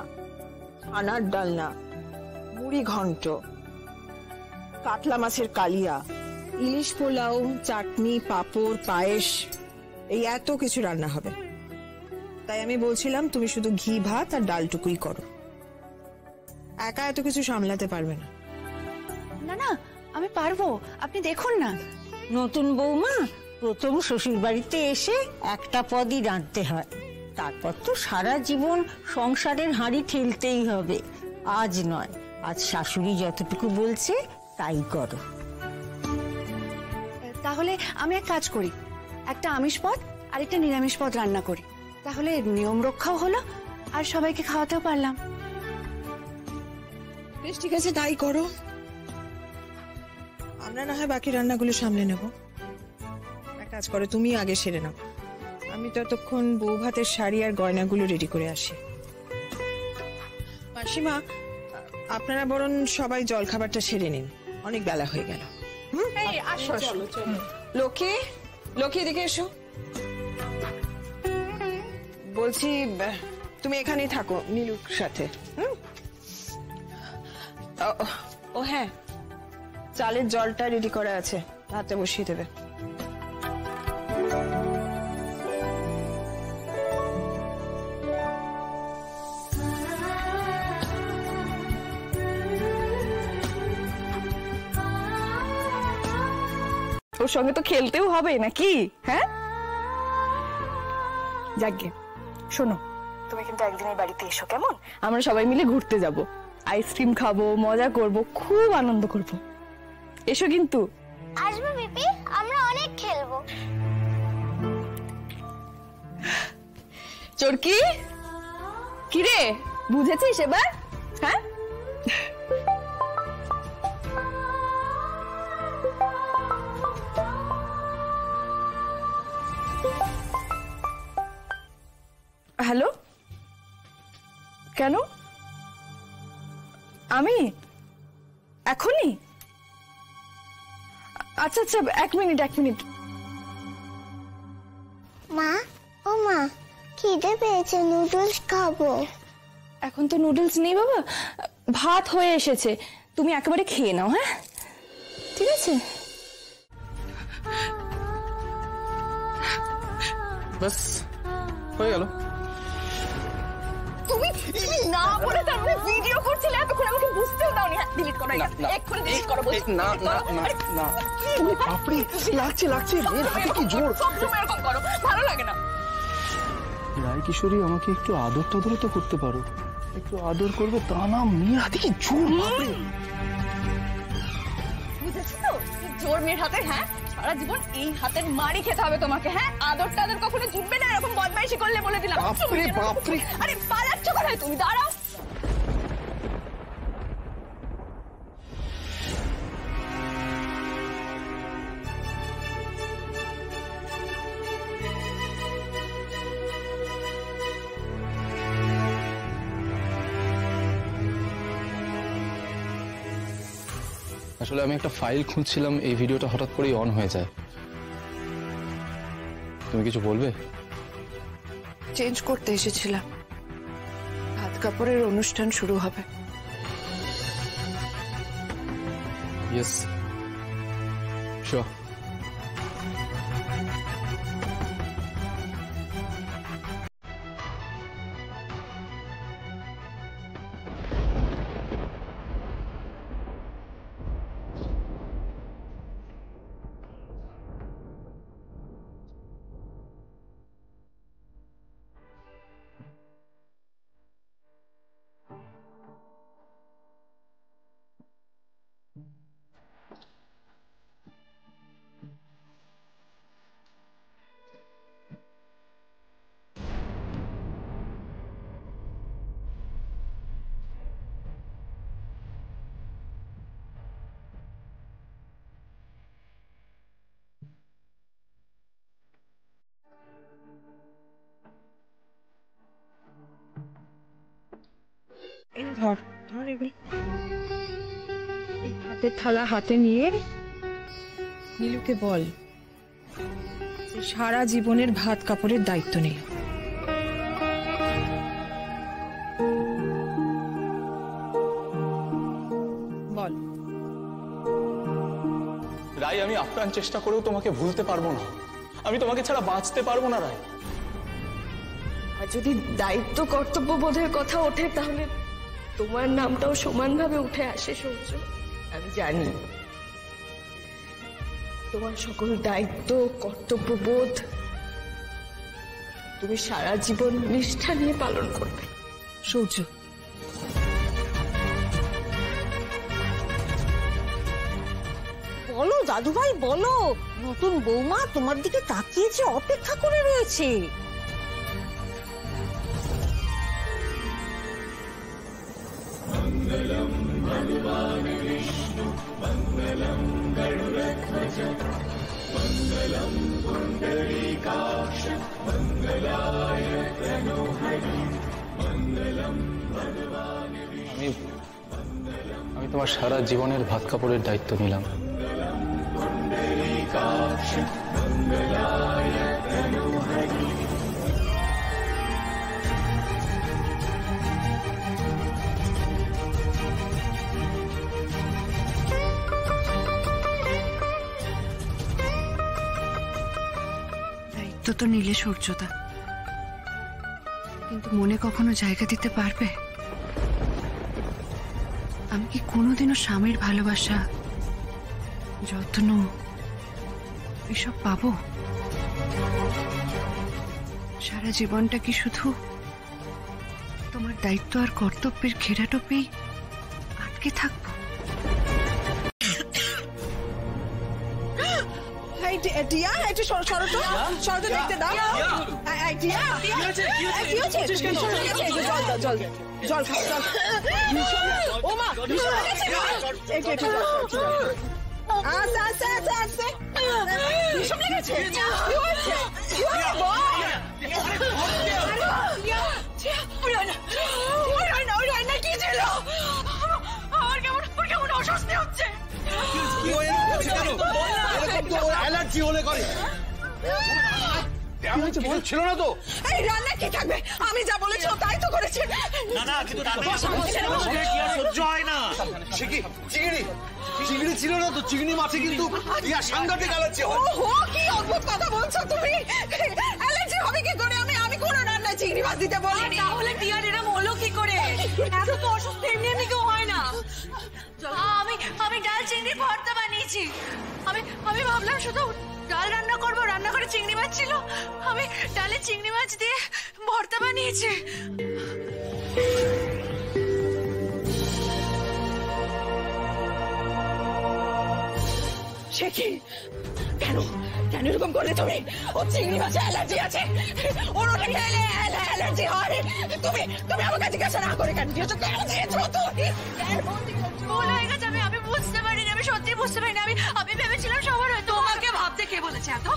ছানার ডালনা, মুড়ি ঘন্ট, কাতলা মাছের কালিয়া, ইলিশ পোলাও, চাটনি, পাঁপড়, পায়েস, এই এত কিছু রান্না হবে। তাই আমি বলছিলাম তুমি শুধু ঘি ভাত আর ডালটুকুই করো, একা এত কিছু সামলাতে পারবে না। না না, আমি পারবো, আপনি দেখুন না। নতুন বৌমা প্রথম শ্বশুর বাড়িতে এসে একটা পদই রাঁধতে হয়, তারপর তো সারা জীবন সংসারের হাঁড়ি ঠেলতেই হবে। আজ নয়, আজ শাশুড়ি যতটুকু বলছে তাই করো। তাহলে আমি এক কাজ করি, একটা আমিষ পদ আর একটা নিরামিষ পদ রান্না করি, তাহলে নিয়ম রক্ষাও হলো আর সবাইকে খাওয়াতেও পারলাম। বেশ, ঠিক আছে, তাই করো। আমরা না হয় বাকি রান্নাগুলো সামলে নেব। এক কাজ করো, তুমি আগে সেরে নাও, আমি ততক্ষণ বউ ভাতের শাড়ি আর গয়নাগুলো রেডি করে আসি। মাসিমা, আপনারা বরং সবাই জল খাবারটা সেরে নিন, অনেক বেলা হয়ে গেল। লক্ষ্মী, লক্ষ্মী এদিকে এসো। বলছি তুমি এখানেই থাকো নীলুর সাথে। ও হ্যাঁ, চালের জলটা রেডি করা আছে, হাতে বসিয়ে দেবে। ওর সঙ্গে তো খেলতেও হবে নাকি? হ্যাঁ, যাকে শোনো, তুমি কিন্তু একদিন এই বাড়িতে এসো, কেমন? আমরা সবাই মিলে ঘুরতে যাব, আইসক্রিম খাবো, মজা করব, খুব আনন্দ করব। এসো কিন্তু। আসবো পিপি, আমরা অনেক খেলবো। চরকি, কিরে বুঝেছিস এবার? হ্যাঁ, হ্যালো, কেন? আমি এখনই? আচ্ছা আচ্ছা, এক মিনিট। মা, ও মা, খিদে পেয়েছে, নুডলস খাবো। এখন তো নুডলস নেই বাবা, ভাত হয়ে এসেছে, তুমি একেবারে খেয়ে নাও। হ্যাঁ, ঠিক আছে। বাস হয়ে গেল। তুমি না বলে তারপরে ভিডিও করছিলে, এতক্ষণ আমাকে বুঝতেও দাওনি। হ্যাঁ, ডিলিট করো, এক্ষুনি ডিলিট করো বলছি। না না না না, বাপরে লাগছে, এর হাতে কি জোর। সবসময় এরকম করো, ভালো লাগে না। রায় কিশোরী, আমাকে একটু আদর টাদর তো করতে পারো, একটু আদর করবে, তা না মেয়ের হাতে কি জোর। বাপরে, বুঝেছো তো জোর মেয়ের হাতে? হ্যাঁ, সারা জীবন এই হাতের মারি খেতে হবে তোমাকে। হ্যাঁ, আদর টাদর কখনো জুটবে না, এরকম বদমাইশি করলে বলে দিলাম। বাপরে, আরে পালাচ্ছ কোথায় তুমি? দাঁড়াও। আসলে আমি একটা ফাইল খুঁজছিলাম, এই ভিডিওটা হঠাৎ করেই অন হয়ে যায়। তুমি কিছু বলবে? চেঞ্জ করতে এসেছিলাম, হাত কাপড়ের অনুষ্ঠান শুরু হবে। Yes, sure. ধর ধর এগুলো। হাতের থালা হাতে নিয়ে নীলুকে বল যে সারা জীবনের ভাত কাপড়ের দায়িত্ব নিল। বল। রাই, আমি আপ্রাণ চেষ্টা করেও তোমাকে ভুলতে পারবো না। আমি তোমাকে ছাড়া বাঁচতে পারবো না রাই। আর যদি দায়িত্ব কর্তব্য বোধের কথা ওঠে তাহলে তোমার নামটাও সমানভাবে উঠে আসে সূর্য। আমি জানি তোমার সকল দায়িত্ব কর্তব্যবোধ তুমি সারা জীবন নিষ্ঠা নিয়ে পালন করবে সূর্য। বলো দাদু ভাই বলো, নতুন বৌমা তোমার দিকে তাকিয়েছে, অপেক্ষা করে রয়েছে। আমি তোমার সারা জীবনের ভাত কাপড়ের দায়িত্ব নিলাম। দায়িত্ব তো নিলে সূর্যদা, কিন্তু মনে কখনো জায়গা দিতে পারবে? আমি কি কোনোদিনও স্বামীর ভালোবাসা, যত্ন এসব পাবো? সারা জীবনটা কি শুধু তোমার দায়িত্ব আর কর্তব্যের ঘেরাটোপেই আটকে থাকবো? দেখতে দাও। জল জল খাও, জল। ও মা, আস্তে আস্তে আস্তে আস্তে। বিষম লেগেছে? কি হয়েছে? কি হয়েছে বল? ওই রান্না কি ছিল? আমার কেমন অস্বস্তি হচ্ছে। অ্যালার্জি হলে করে ছিল না তো। এই রান্না কি থাকবে? আমি যা বলেছি তাই তো করেছে। না না, কিন্তু সহ্য হয় না। চিংড়ি ছিল না তো, চিংড়ি মাছে কিন্তু সাংঘাতিক অ্যালার্জি হয়। ওহো, কি অদ্ভুত কথা বলছো তুমি। অ্যালার্জি হবে কি করে? আমি কোনো রান্নায় চিংড়ি মাছ দিতে বলিনি। তাহলে টিয়ার এরম হলো কি করে? এত তো অসুস্থ এমনি এমনি কেউ হয় না। আমি ডাল চিংড়ি ভর্তা বানিয়েছি। আমি ভাবলাম শুধু ডাল রান্না করবো, রান্নাঘরে চিংড়ি মাছ ছিল, আমি ডালে চিংড়ি মাছ দিয়ে ভর্তা বানিয়েছি। সে কি? কেন কেন এরকম করলে তুমি? ও চিংড়ি মাছে অ্যালার্জি আছে, ওর ওটা খেলে অ্যালার্জি হয়। তুমি তুমি আমাকে জিজ্ঞাসা না করে কেন দিয়েছো? কেন দিয়েছো তুমি? ভুল হয়ে গেছে, আমি বুঝতে পারিনি, আমি সত্যি বুঝতে পারিনি। আমি ভেবেছিলাম সবার হয়তো। তোমাকে ভাবতে কে বলেছে? এত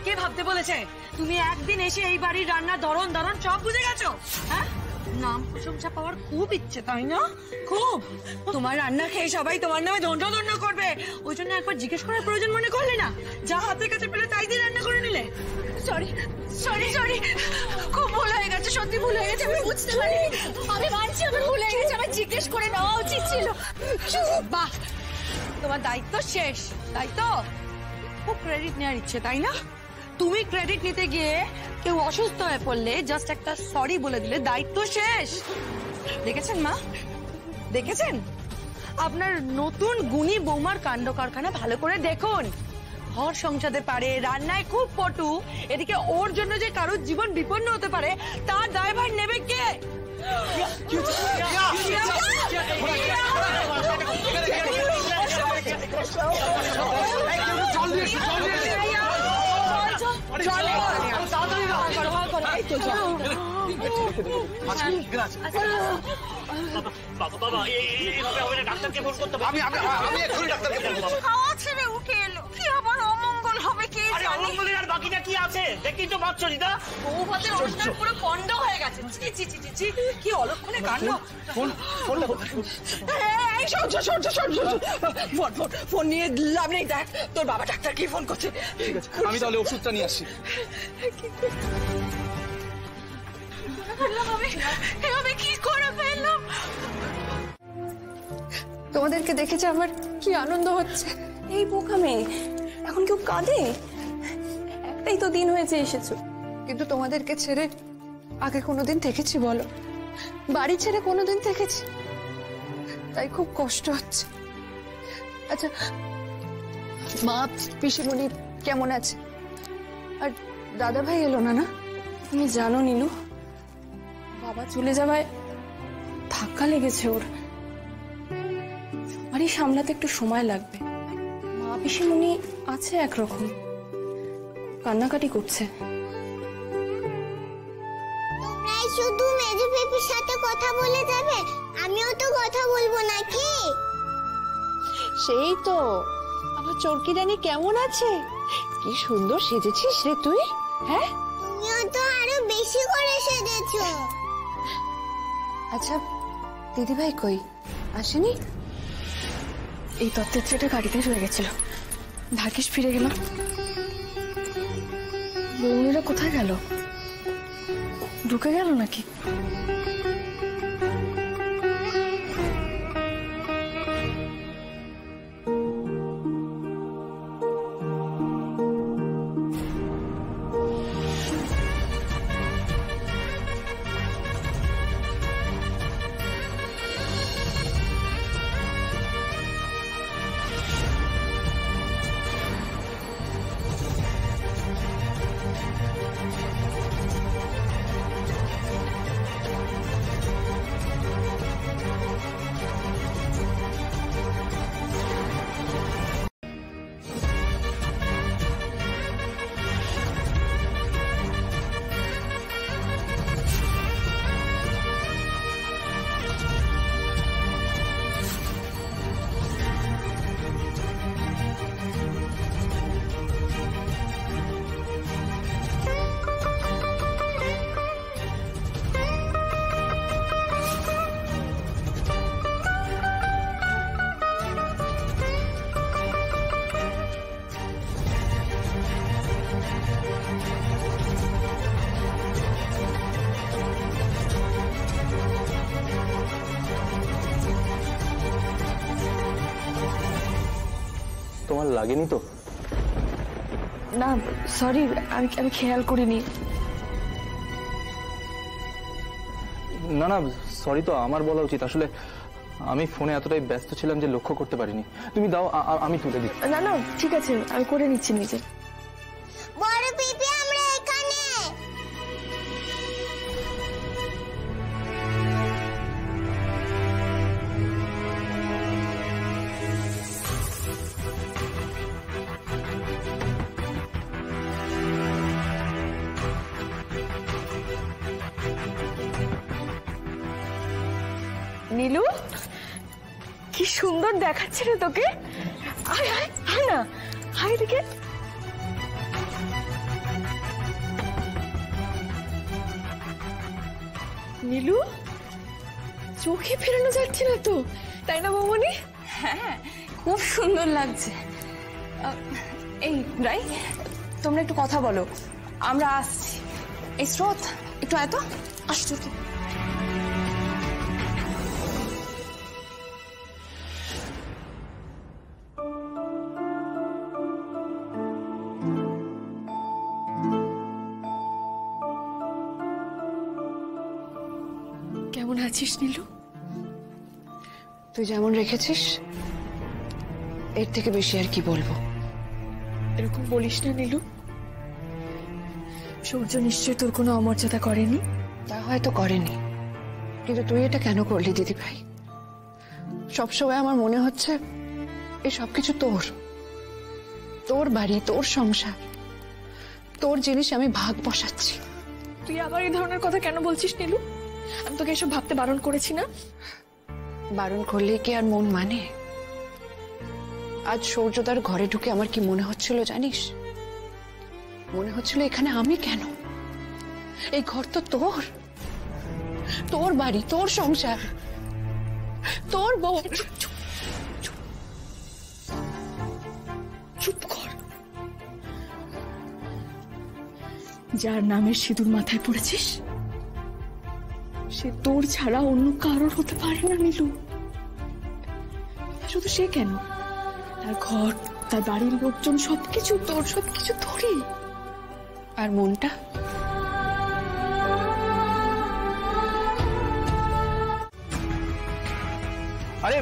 কে ভাবতে বলেছে? তুমি একদিন এসে এই বাড়ির রান্না ধরন সব বুঝে গেছো। হ্যাঁ, নাম প্রশংসা পাওয়ার খুব ইচ্ছে, তাই না? খুব। তোমার রান্না খেয়ে সবাই তোমার নামে দণ্ড করবে, ওই জন্য একবার জিজ্ঞেস করার প্রয়োজন মনে করলে না? যা হাতের কাছে পেলে তাই দিয়ে রান্না করে নিলে। সরি সরি সরি, খুব ভুল হয়ে গেছে, সত্যি ভুল হয়ে গেছে, আমি বুঝতে পারিনি। আমি মানছি আমার ভুল হয়ে গেছে, আমার জিজ্ঞেস করে নেওয়া উচিত ছিল। বাহ, তোমার দায়িত্ব শেষ, তাই তো? খুব ক্রেডিট নেওয়ার ইচ্ছে, তাই না? তুমি ক্রেডিট নিতে গিয়ে কেউ অসুস্থ হয়ে পড়লে জাস্ট একটা সরি বলে দিলে দায়িত্ব শেষ। দেখেছেন মা, দেখেছেন? আপনার নতুন গুণী বৌমার কাণ্ড কারখানা ভালো করে দেখুন। ঘর সংসারে পারে, রান্নায় খুব পটু, এদিকে ওর জন্য যে কারোর জীবন বিপন্ন হতে পারে তার দায়ভার নেবে কে? আমি এক্ষুনি ডাক্তারকে বলবো। খাওয়া ছেড়ে উঠে এলো, কি আবার অমঙ্গল হবে কে জানে? অমঙ্গলের আর বাকিটা কি আছে দেখি তো পাচ্ছ দিদা। বৌভাতের অনুষ্ঠান পুরো পণ্ড হয়ে গেছে। ছি ছি ছি ছি, কি অলক্ষণে কাণ্ড। এই সহ্য সহ্য সহ্য, ফোন ফোন ফোন নিয়ে লাভ নেই। দেখ তোর বাবা ডাক্তার কি ফোন করছে। ঠিক আছে, আমি তাহলে ওষুধটা নিয়ে আসছি। আমি কি করে ফেললাম? তোমাদেরকে দেখেছে আমার কি আনন্দ হচ্ছে। এই বোকা মেয়ে, এখন কেউ কাঁদে? একটাই তো দিন হয়েছে এসেছো। কিন্তু তোমাদেরকে ছেড়ে আগে কোনোদিন দেখেছি বলো? বাড়ি ছেড়ে কোনোদিন দেখেছি? তাই খুব কষ্ট হচ্ছে। আচ্ছা, মা পিসিমণি কেমন আছে? আর দাদা ভাই এলো না? না তুমি জানো নীলু, বাবা চলে যাওয়ায় ধাক্কা লেগেছে ওর। সবারই সামলাতে একটু সময় লাগবে। মা পিসিমণি আছে একরকম, কান্নাকাটি করছে। তোমরাই শুধু মেজো পিপির সাথে কথা বলে যাবে, আমিও তো কথা বলবো নাকি? সেই তো আমার চরকি রানী কেমন আছে? কি সুন্দর সেজেছিস রে তুই। হ্যাঁ, তুমিও তো আরো বেশি করে সেজেছো। আচ্ছা দিদি ভাই কই, আসেনি? এই তত্ত্বের চেটা গাড়িতে রয়ে গেছিল, ভাগ্যিস ফিরে গেল। বৌনিরা কোথায় গেল? ঢুকে গেল নাকি? তোমার লাগেনি তো? না সরি, আমি খেয়াল করিনি। না না, সরি তো আমার বলা উচিত। আসলে আমি ফোনে এতটাই ব্যস্ত ছিলাম যে লক্ষ্য করতে পারিনি। তুমি দাও, আমি তুলে দিই। না না ঠিক আছে, আমি করে নিচ্ছি নিজে। বড় পিপি আমরা এখানে। নীলু, কি সুন্দর দেখাচ্ছে রে তোকে। আয় আয় আয় না, আয় এদিকে। নীলু, চোখে ফেরানো যাচ্ছে না তো, তাই না বৌমনি? হ্যাঁ, খুব সুন্দর লাগছে। এই রাই, তোমরা একটু কথা বলো, আমরা আসছি। এই স্রোত, একটু এত আসছো তো। কেমন আছিস নীলু? তুই যেমন রেখেছিস এর থেকে বেশি আর কি বলবো। এরকম বলিস না নীলু, সূর্য নিশ্চয় তোর কোনো অমর্যাদা করেনি। তা হয়তো করেনি, কিন্তু তুই এটা কেন করলি দিদি ভাই? সবসময় আমার মনে হচ্ছে এই সবকিছু তোর, তোর বাড়ি, তোর সংসার, তোর জিনিস আমি ভাগ বসাচ্ছি। তুই আবার এই ধরনের কথা কেন বলছিস নীলু? আমি তোকে এসব ভাবতে বারণ করেছি না? বারণ করলে কি আর মন মানে? আজ সূর্যদার ঘরে ঢুকে আমার কি মনে হচ্ছিল জানিস? মনে হচ্ছিল এখানে আমি কেন, এই ঘর তো তোর, তোর বাড়ি, তোর সংসার, তোর বউ। চুপ কর। যার নামের সিঁদুর মাথায় পড়েছিস সে তোর ছাড়া অন্য কারোর হতে পারে না নীলু। শুধু সে কেন, তার ঘর, তার বাড়ির লোকজন সবকিছু তোর, সবকিছু তোরই। আর মনটা? আরে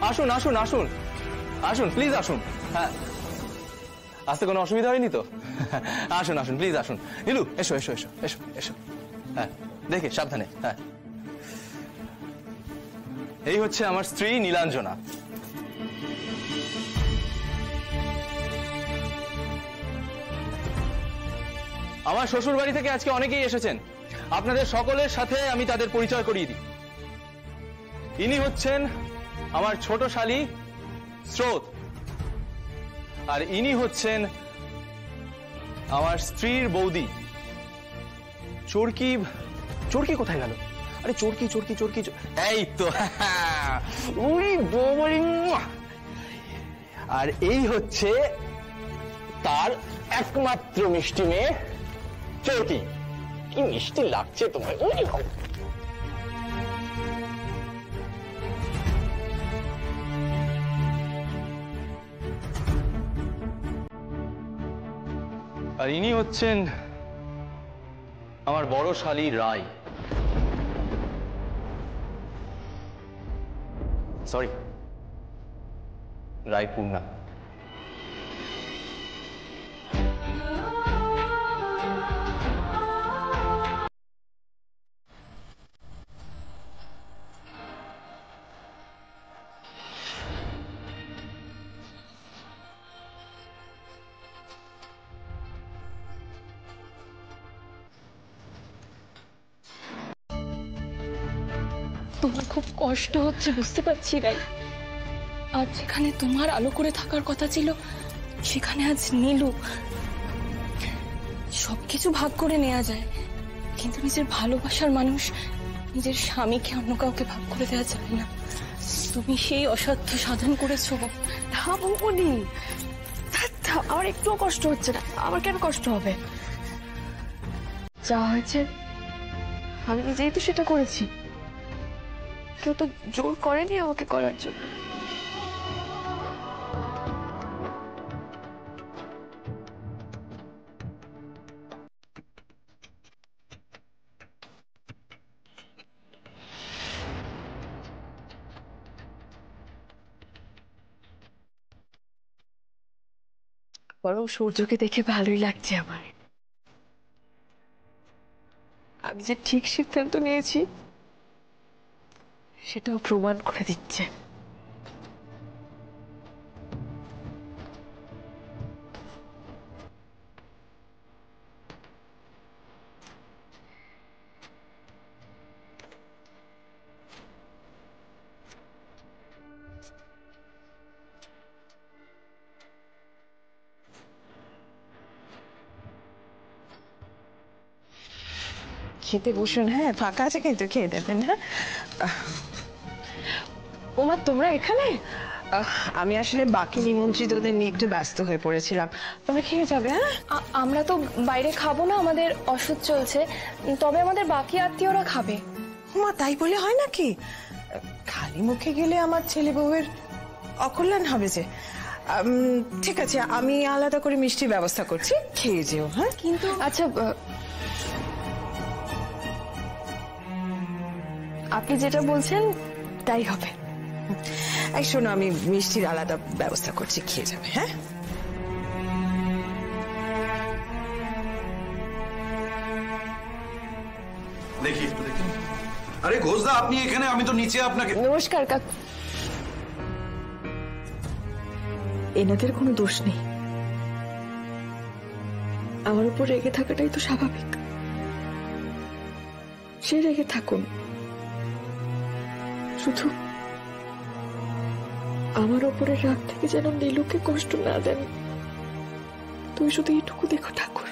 আসুন আসুন আসুন আসুন, প্লিজ আসুন। হ্যাঁ, আসতে কোনো অসুবিধা হয়নি তো? আসুন আসুন, প্লিজ আসুন। নীলু এসো এসো এসো এসো এসো। হ্যাঁ, দেখে সাবধানে। হ্যাঁ, এই হচ্ছে আমার স্ত্রী নীলাঞ্জনা। আমার শ্বশুর বাড়ি থেকে আজকে অনেকেই এসেছেন, আপনাদের সকলের সাথে আমি তাদের পরিচয় করিয়ে দিই। ইনি হচ্ছেন আমার ছোট শালী স্রোত, আর ইনি হচ্ছেন আমার স্ত্রীর বৌদি চরকি। চরকি কোথায় গেল? আরে চরকি চরকি চরকি, এই তো। আর এই হচ্ছে তার একমাত্র মিষ্টি মেয়ে চরকি। কি মিষ্টি লাগছে তোমার। আর ইনি হচ্ছেন আমার বড় শালী রায়। সরি, রায়পূর্ণা। তোমার খুব কষ্ট হচ্ছে বুঝতে পারছি রাই। আজ যেখানে তোমার আলো করে থাকার কথা ছিল সেখানে আজ নীলু। সবকিছু ভাগ করে নেওয়া যায়, কিন্তু নিজের ভালোবাসার মানুষ, নিজের স্বামীকে অন্য কাউকে ভাগ করে দেওয়া যায় না। তুমি সেই অসাধ্য সাধন করেছো। বৌমনি, আমার একটুও কষ্ট হচ্ছে না। আমার কেন কষ্ট হবে? যা হয়েছে আমি নিজেই তো সেটা করেছি, কেউ তো জোর করেনি আমাকে করার জন্য। বরং সূর্যকে দেখে ভালোই লাগছে আমার। আমি যে ঠিক সিদ্ধান্ত নিয়েছি সেটাও প্রমাণ করে দিচ্ছে। খেতে বসুন। হ্যাঁ, ফাঁকা আছে কিন্তু খেয়ে দেবেন। হ্যাঁ, ওমা তোমরা এখানে? আমি আসলে বাকি নিমন্ত্রিতদের নিয়ে একটু ব্যস্ত হয়ে পড়েছিলাম। তোমরা খেয়ে যাবে? হ্যাঁ, আমরা তো বাইরে খাবো না, আমাদের ওষুধ চলছে, তবে আমাদের বাকি আত্মীয়রা খাবে। ওমা তাই বলে হয় নাকি? খালি মুখে গেলে আমার ছেলে বউয়ের অকল্যাণ হবে যে। ঠিক আছে, আমি আলাদা করে মিষ্টির ব্যবস্থা করছি, খেয়ে যেও। হ্যাঁ, কিন্তু আচ্ছা, আপনি যেটা বলছেন তাই হবে। এই শোনো, আমি মিষ্টির আলাদা ব্যবস্থা করছি, খেয়ে যাবে। হ্যাঁ, দেখি একটু দেখি। আরে ঘোষদা, আপনি এখানে? আমি তো নিচে আপনাকে। নমস্কার কাকু। এনাদের কোনো দোষ নেই, আমার উপর রেগে থাকাটাই তো স্বাভাবিক। সে রেগে থাকুন, শুধু আমার ওপরের রাগ থেকে যেন নীলুকে কষ্ট না দেন। তুই শুধু এইটুকু দেখো ঠাকুর।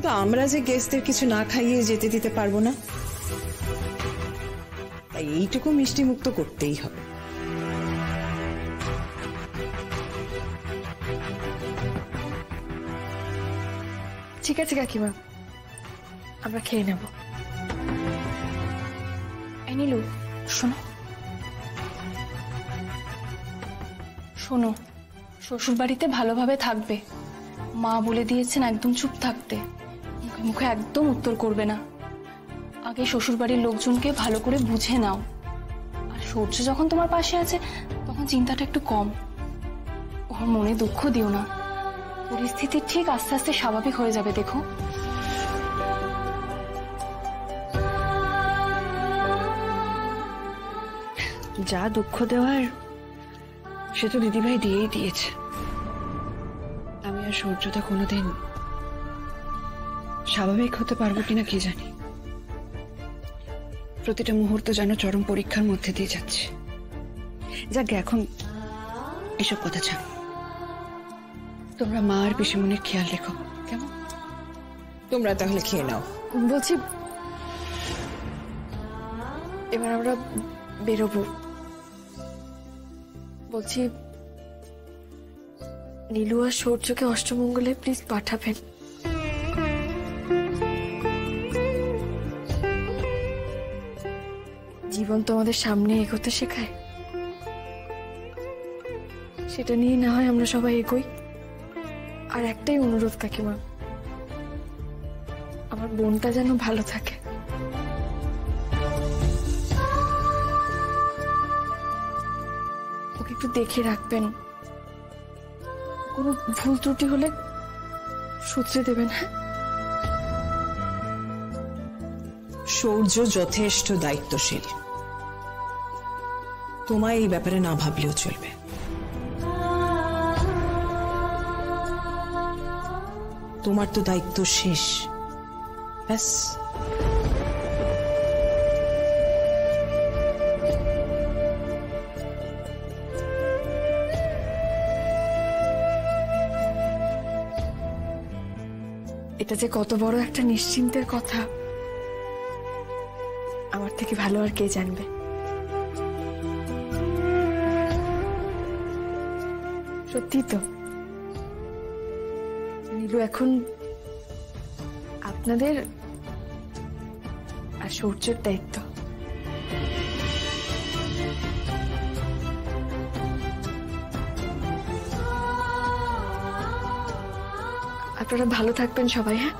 কিন্তু আমরা যে গেস্টদের কিছু না খাইয়ে যেতে দিতে পারবো না, তাই এইটুকু মিষ্টি মুক্ত করতেই হবে। ঠিক আছে কাকিমা, আমরা খেয়ে নেব। এই নীলু, শোনো শোনো, শ্বশুর বাড়িতে ভালোভাবে থাকবে। মা বলে দিয়েছেন একদম চুপ থাকতে, মুখে মুখে একদম উত্তর করবে না। আগে শ্বশুর বাড়ির লোকজনকে ভালো করে বুঝে নাও। আর সূর্য যখন তোমার পাশে আছে তখন চিন্তাটা একটু কম। ওর মনে দুঃখ দিও না, পরিস্থিতি ঠিক আস্তে আস্তে স্বাভাবিক হয়ে যাবে, দেখো। যা দুঃখ দেওয়ার সে তো দিদিভাই দিয়েই দিয়েছে। আমি আর সূর্যটা কোনোদিন স্বাভাবিক হতে পারবো কিনা কি জানি। প্রতিটা মুহূর্ত যেন চরম পরীক্ষার মধ্যে দিয়ে যাচ্ছে। যাক, এখন এসব কথা ছাড়ো, তোমরা মা আর পিসিমণির খেয়াল রেখো, কেমন? তোমরা তাহলে খেয়ে নাও। বলছি এবার আমরা বেরোবো। বলছি নীলু আর সূর্যকে অষ্টমঙ্গলে প্লিজ পাঠাবেন। জীবন তো আমাদের সামনে এগোতে শেখায়, সেটা নিয়ে না হয় আমরা সবাই এগোই। আর একটাই অনুরোধ কাকিমা, আমার বোনটা যেন ভালো থাকে। ওকে একটু দেখে রাখবেন, কোনো ভুল ত্রুটি হলে শুধরে দেবেন। হ্যাঁ, সূর্য যথেষ্ট দায়িত্বশীল, তোমায় এই ব্যাপারে না ভাবলেও চলবে। তোমার তো দায়িত্ব শেষ, ব্যাস। এটা যে কত বড় একটা নিশ্চিন্তের কথা, আমার থেকে ভালো আর কে জানবে। সত্যি তো, নীলু এখন আপনাদের আর সূর্যের দায়িত্ব। আপনারা ভালো থাকবেন সবাই। হ্যাঁ।